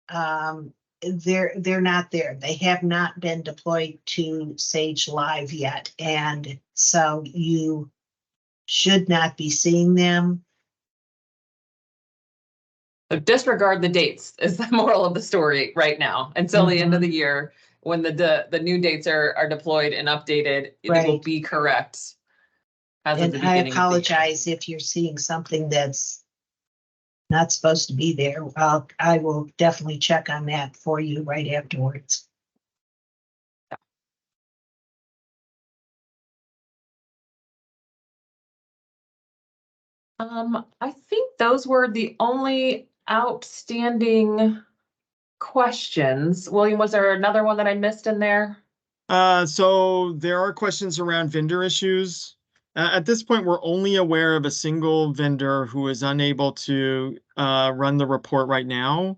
they're not there. They have not been deployed to Sage Live yet, and so you should not be seeing them.
So disregard the dates is the moral of the story right now until the end of the year, when the new dates are deployed and updated, it will
Right.
be correct. As of
And
the
I
beginning of the year.
apologize if you're seeing something that's not supposed to be there. I will definitely check on that for you right afterwards.
I think those were the only outstanding questions. William, was there another one that I missed in there?
So there are questions around vendor issues. At this point, we're only aware of a single vendor who is unable to run the report right now.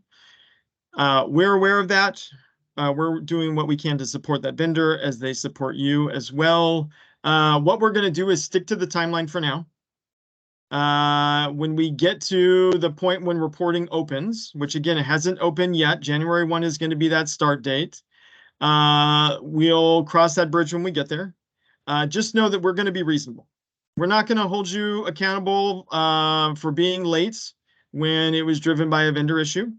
We're aware of that. We're doing what we can to support that vendor as they support you as well. What we're going to do is stick to the timeline for now. When we get to the point when reporting opens, which again, it hasn't opened yet, January 1 is going to be that start date. We'll cross that bridge when we get there. Just know that we're going to be reasonable. We're not going to hold you accountable for being late when it was driven by a vendor issue.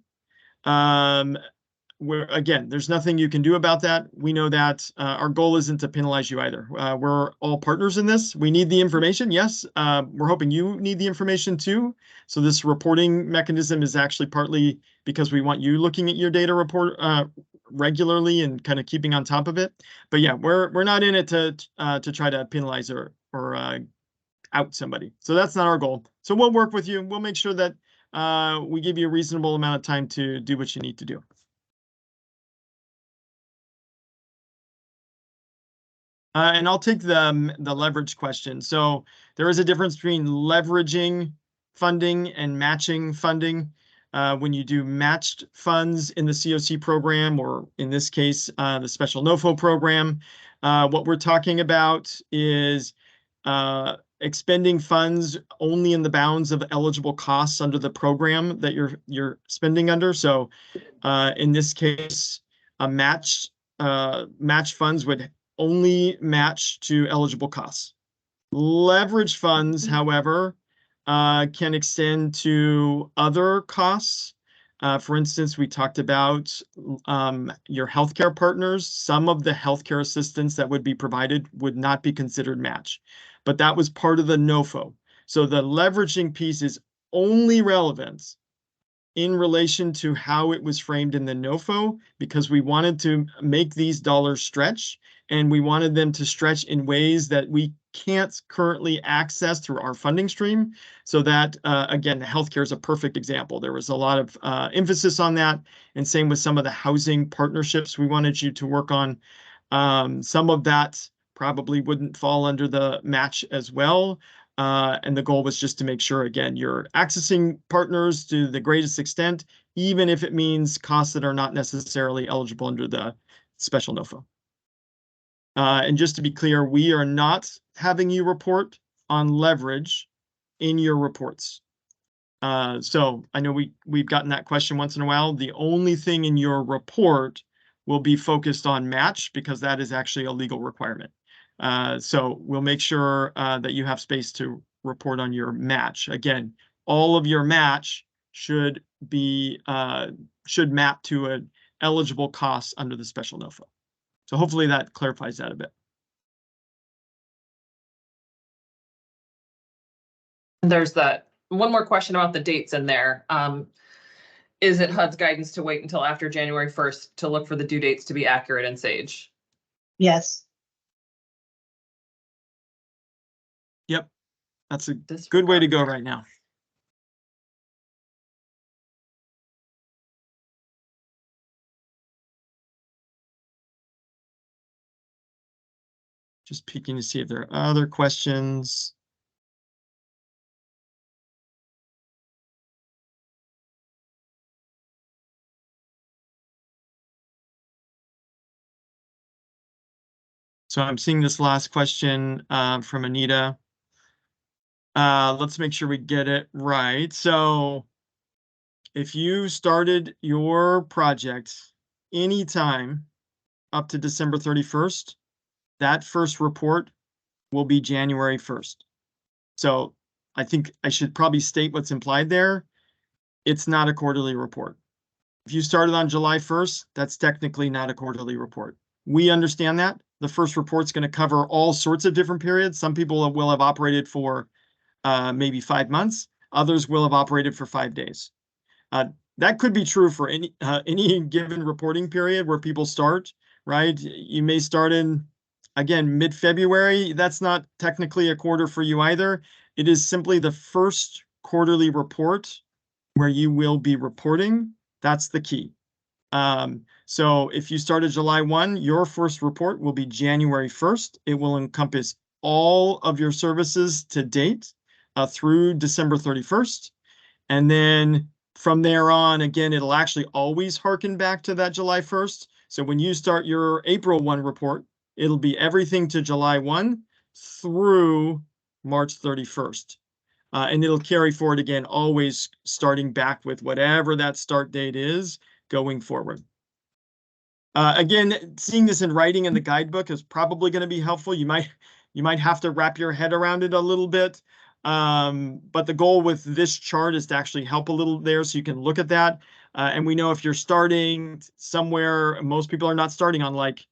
Again, there's nothing you can do about that. We know that our goal isn't to penalize you either. We're all partners in this. We need the information. Yes, we're hoping you need the information too. So this reporting mechanism is actually partly because we want you looking at your data report regularly and kind of keeping on top of it. But yeah, we're not in it to try to penalize or out somebody. So that's not our goal. So we'll work with you. We'll make sure that we give you a reasonable amount of time to do what you need to do. And I'll take the leverage question. So there is a difference between leveraging funding and matching funding. When you do matched funds in the COC program, or in this case, the special NOFO program, what we're talking about is expending funds only in the bounds of eligible costs under the program that you're spending under. So in this case, a match funds would only match to eligible costs. Leverage funds, however, can extend to other costs. For instance, we talked about your healthcare partners. Some of the healthcare assistance that would be provided would not be considered match, but that was part of the NOFO. So the leveraging piece is only relevant in relation to how it was framed in the NOFO, because we wanted to make these dollars stretch, and we wanted them to stretch in ways that we can't currently access through our funding stream. So that, again, healthcare is a perfect example. There was a lot of emphasis on that, and same with some of the housing partnerships we wanted you to work on. Some of that probably wouldn't fall under the match as well. And the goal was just to make sure, again, you're accessing partners to the greatest extent, even if it means costs that are not necessarily eligible under the special NOFO. And just to be clear, we are not having you report on leverage in your reports. So I know we've gotten that question once in a while. The only thing in your report will be focused on match, because that is actually a legal requirement. So we'll make sure that you have space to report on your match. Again, all of your match should map to an eligible cost under the special NOFO. So hopefully that clarifies that a bit.
There's that one more question about the dates in there. Is it HUD's guidance to wait until after January 1st to look for the due dates to be accurate in Sage?
Yes.
Yep, that's a good way to go right now. Just peeking to see if there are other questions. So I'm seeing this last question from Anita. Let's make sure we get it right. So if you started your project anytime up to December 31st, that first report will be January 1st. So I think I should probably state what's implied there. It's not a quarterly report. If you started on July 1st, that's technically not a quarterly report. We understand that. The first report's going to cover all sorts of different periods. Some people will have operated for maybe 5 months. Others will have operated for 5 days. That could be true for any given reporting period where people start, right? You may start in, again, mid-February. That's not technically a quarter for you either. It is simply the first quarterly report where you will be reporting. That's the key. So if you started July 1, your first report will be January 1st. It will encompass all of your services to date through December 31st. And then from there on, again, it'll actually always harken back to that July 1st. So when you start your April 1 report, it'll be everything to July 1 through March 31st. And it'll carry forward again, always starting back with whatever that start date is going forward. Again, seeing this in writing in the guidebook is probably going to be helpful. You might have to wrap your head around it a little bit. But the goal with this chart is to actually help a little there so you can look at that. And we know if you're starting somewhere, most people are not starting on like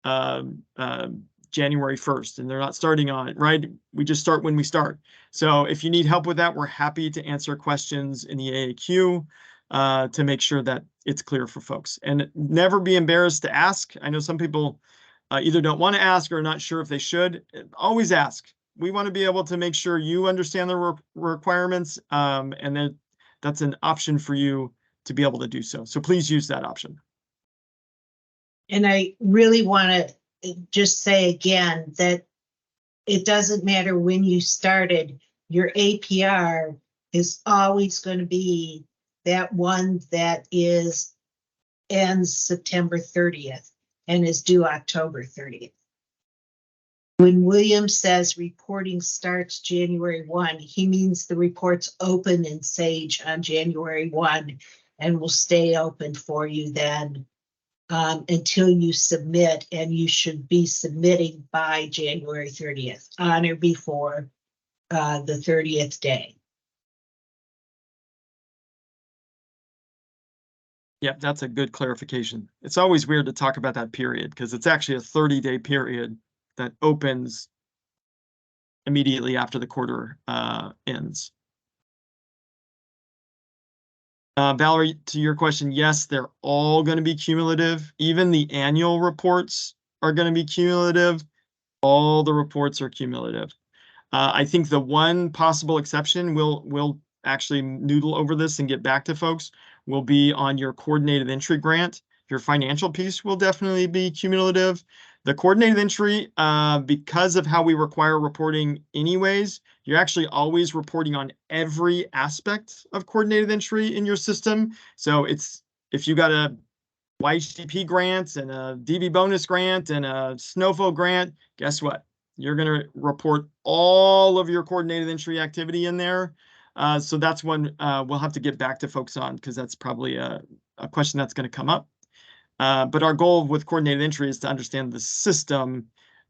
January 1st, and they're not starting on it, right? We just start when we start. So if you need help with that, we're happy to answer questions in the AAQ to make sure that it's clear for folks. And never be embarrassed to ask. I know some people either don't want to ask or are not sure if they should. Always ask. We want to be able to make sure you understand the requirements, and that that's an option for you to be able to do so. So please use that option.
And I really want to just say again that it doesn't matter when you started, your APR is always going to be that one that ends September 30th and is due October 30th. When William says reporting starts January 1, he means the reports open in Sage on January 1 and will stay open for you then until you submit, and you should be submitting by January 30th, on or before the 30th day.
Yeah, that's a good clarification. It's always weird to talk about that period because it's actually a 30-day period that opens immediately after the quarter ends. Valerie, to your question, yes, they're all going to be cumulative. Even the annual reports are going to be cumulative. All the reports are cumulative. I think the one possible exception, we'll actually noodle over this and get back to folks, will be on your coordinated entry grant. Your financial piece will definitely be cumulative. The coordinated entry, because of how we require reporting anyways, you're actually always reporting on every aspect of coordinated entry in your system. So it's, if you got a YHTP grant and a DB bonus grant and a NOFO grant, guess what? You're going to report all of your coordinated entry activity in there. So that's one we'll have to get back to folks on, because that's probably a question that's going to come up. But our goal with coordinated entry is to understand the system.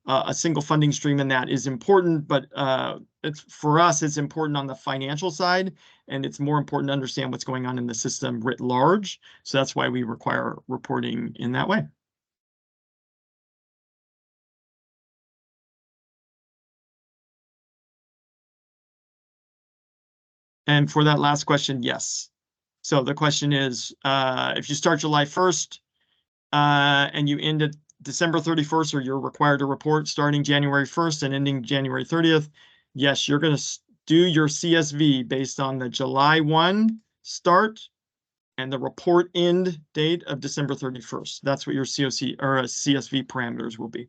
A single funding stream in that is important, but for us, it's important on the financial side, and it's more important to understand what's going on in the system writ large. So that's why we require reporting in that way. And for that last question, yes. So the question is, if you start July 1st and you end at December 31st, or you're required to report starting January 1st and ending January 30th, yes, you're going to do your CSV based on the July 1 start and the report end date of December 31st. That's what your COC or CSV parameters will be.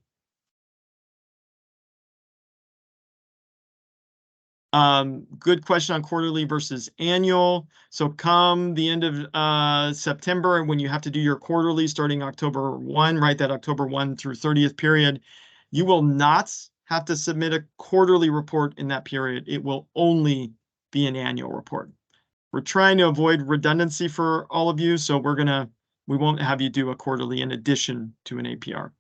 Good question on quarterly versus annual. So come the end of September, when you have to do your quarterly starting October 1, right, that October 1 through 30th period, You will not have to submit a quarterly report in that period. It will only be an annual report. We're trying to avoid redundancy for all of you, so we won't have you do a quarterly in addition to an APR.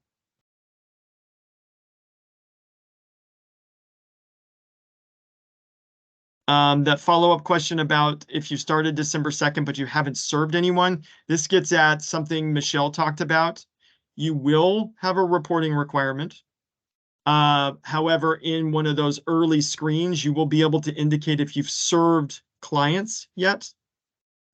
That follow-up question about if you started December 2nd, but you haven't served anyone, this gets at something Michelle talked about. You will have a reporting requirement. However, in one of those early screens, you will be able to indicate if you've served clients yet.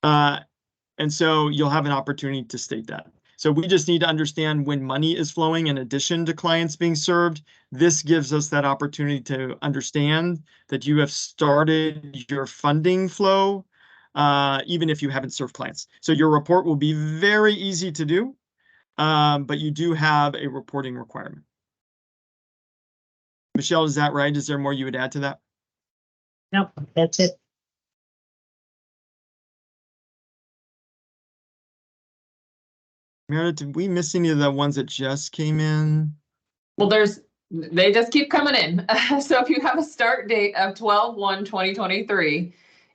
And so you'll have an opportunity to state that. So we just need to understand when money is flowing in addition to clients being served. This gives us that opportunity to understand that you have started your funding flow, even if you haven't served clients. So your report will be very easy to do, but you do have a reporting requirement. Michelle, is that right? Is there more you would add to that?
Nope, that's it.
Meredith, did we miss any of the ones that just came in?
Well, they just keep coming in. So if you have a start date of 12/1/2023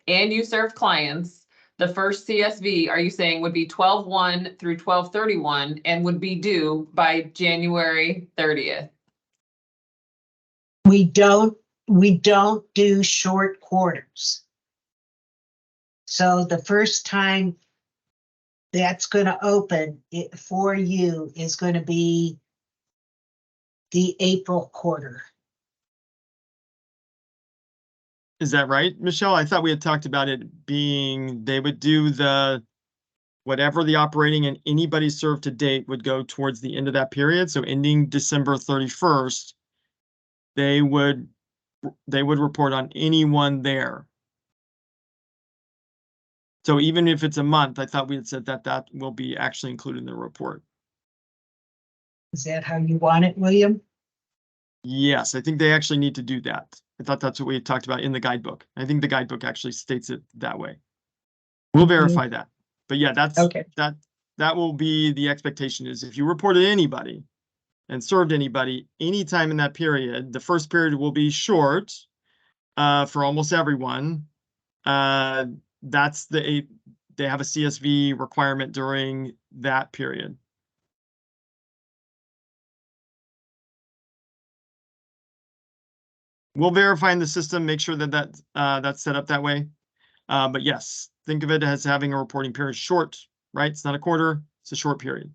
and you serve clients, the first CSV, are you saying would be 12/1 through 12/31 and would be due by January 30th?
We don't do short quarters. So the first time that's going to open it for you is going to be the April quarter.
Is that right, Michelle? I thought we had talked about it being, they would do whatever the operating and anybody served to date would go towards the end of that period. So ending December 31st, they would report on anyone there. So even if it's a month, I thought we had said that will be actually included in the report.
Is that how you want it, William?
Yes, I think they actually need to do that. I thought that's what we had talked about in the guidebook. I think the guidebook actually states it that way. We'll verify that. But yeah, that's
okay.
That will be the expectation, is if you reported anybody and served anybody anytime in that period, the first period will be short for almost everyone. They have a CSV requirement during that period. We'll verify in the system, make sure that's set up that way. But yes, think of it as having a reporting period short, right? It's not a quarter, it's a short period.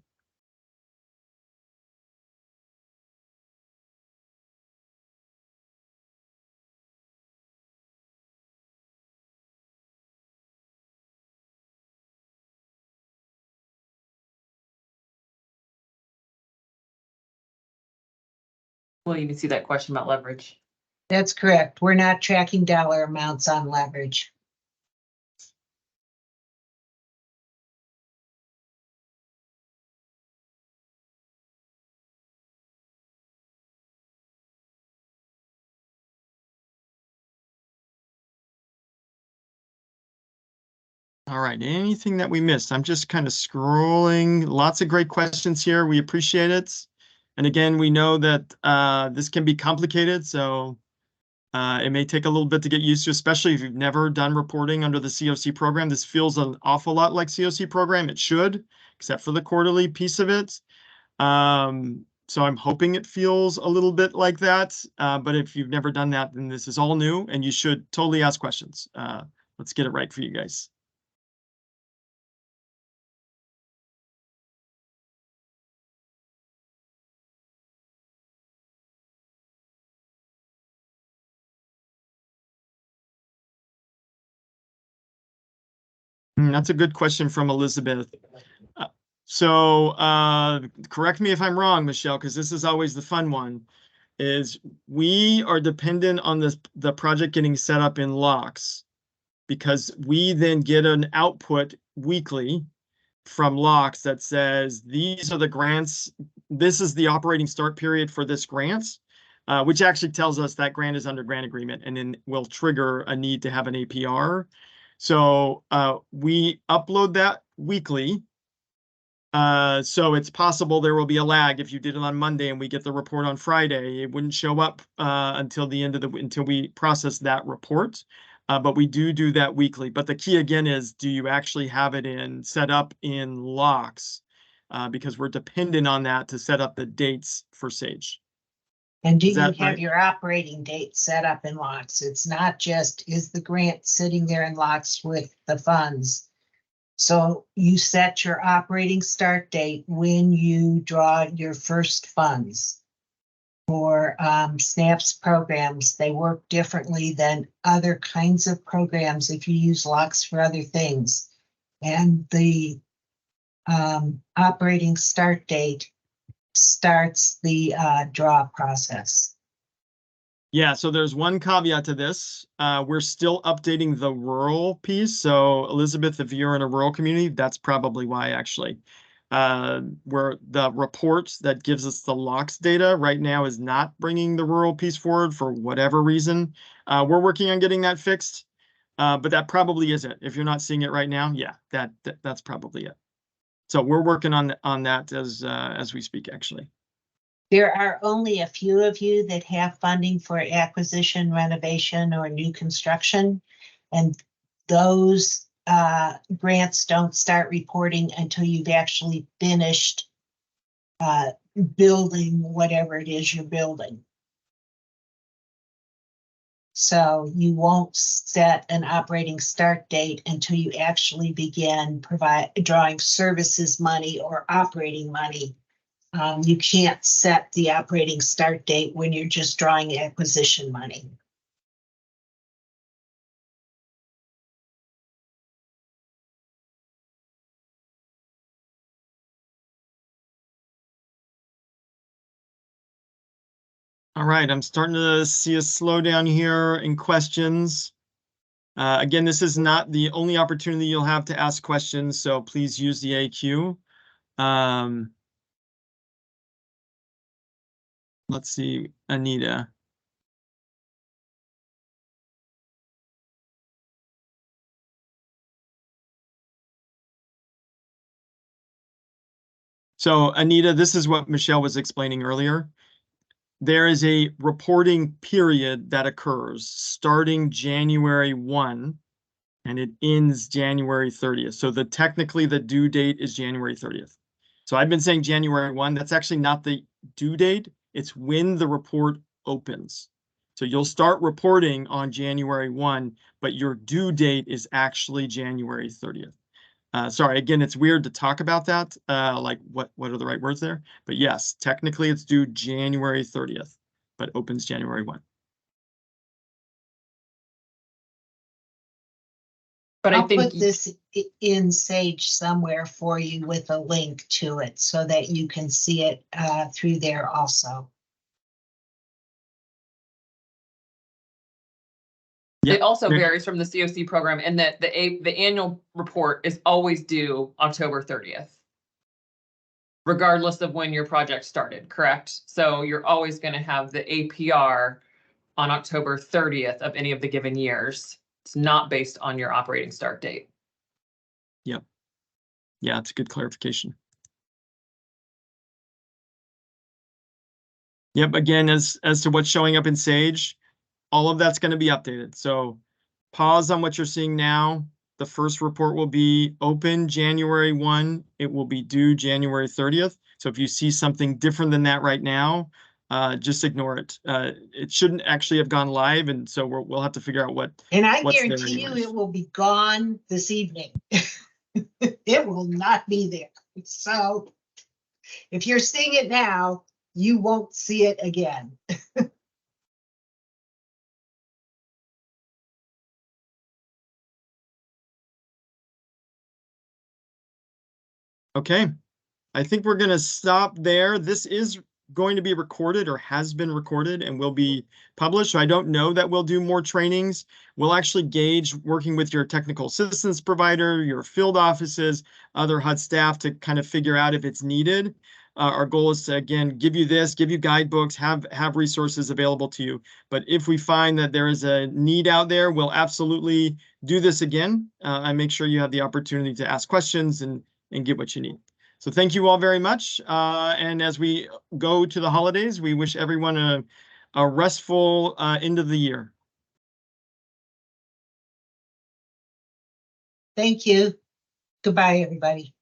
Well, you can see that question about leverage.
That's correct. We're not tracking dollar amounts on leverage.
All right, anything that we missed? I'm just kind of scrolling. Lots of great questions here. We appreciate it. And again, we know that this can be complicated, so it may take a little bit to get used to, especially if you've never done reporting under the COC program. This feels an awful lot like COC program. It should, except for the quarterly piece of it. So I'm hoping it feels a little bit like that. But if you've never done that, then this is all new, and you should totally ask questions. Let's get it right for you guys. That's a good question from Elizabeth. Correct me if I'm wrong, Michelle, because this is always the fun one, is we are dependent on the project getting set up in locks, because we then get an output weekly from locks that says, these are the grants, this is the operating start period for this grant, which actually tells us that grant is under grant agreement, and then will trigger a need to have an APR. So we upload that weekly, So it's possible there will be a lag. If you did it on Monday and we get the report on Friday, it wouldn't show up until the end of until we process that report. But we do that weekly. But the key again is, do you actually have it set up in locks? Because we're dependent on that to set up the dates for Sage.
And do
Is
you
that
have
right?
your operating date set up in locks? It's not just, is the grant sitting there in locks with the funds? So you set your operating start date when you draw your first funds. For SNAP's programs, they work differently than other kinds of programs if you use locks for other things. And the operating start date starts the draw process.
Yeah, so there's one caveat to this. We're still updating the rural piece. So Elizabeth, if you're in a rural community, that's probably why actually. Where the report that gives us the locks data right now is not bringing the rural piece forward for whatever reason. We're working on getting that fixed, but that probably is it. If you're not seeing it right now, yeah, that's probably it. So we're working on that as we speak, actually.
There are only a few of you that have funding for acquisition, renovation, or new construction. And those grants don't start reporting until you've actually finished building whatever it is you're building. So you won't set an operating start date until you actually begin drawing services money or operating money. You can't set the operating start date when you're just drawing acquisition money.
All right, I'm starting to see a slowdown here in questions. Again, this is not the only opportunity you'll have to ask questions, so please use the AQ. Let's see, Anita. So Anita, this is what Michelle was explaining earlier. There is a reporting period that occurs starting January 1 and it ends January 30th. So technically the due date is January 30th. So I've been saying January 1, that's actually not the due date. It's when the report opens. So you'll start reporting on January 1, but your due date is actually January 30th. Sorry, again, it's weird to talk about that. Like what are the right words there? But yes, technically it's due January 30th, but opens January 1.
But
I'll
I think
put this in Sage somewhere for you with a link to it so that you can see it through there also.
it also varies from the COC program in that the annual report is always due October 30th. Regardless of when your project started, correct? So you're always going to have the APR on October 30th of any of the given years. It's not based on your operating start date.
Yep. Yeah, it's a good clarification. Yep, again, as to what's showing up in Sage, all of that's going to be updated. So pause on what you're seeing now. The first report will be open January 1. It will be due January 30th. So if you see something different than that right now, just ignore it. It shouldn't actually have gone live, and so we'll have to figure out what's
and I
there
guarantee you
anyways.
it will be gone this evening. It will not be there. So if you're seeing it now, you won't see it again.
Okay, I think we're going to stop there. This is going to be recorded or has been recorded and will be published. So I don't know that we'll do more trainings. We'll actually gauge working with your technical assistance provider, your field offices, other HUD staff to kind of figure out if it's needed. Our goal is to, again, give you guidebooks, have resources available to you. But if we find that there is a need out there, we'll absolutely do this again and make sure you have the opportunity to ask questions and get what you need. So thank you all very much. And as we go to the holidays, we wish everyone a restful end of the year.
Thank you. Goodbye, everybody.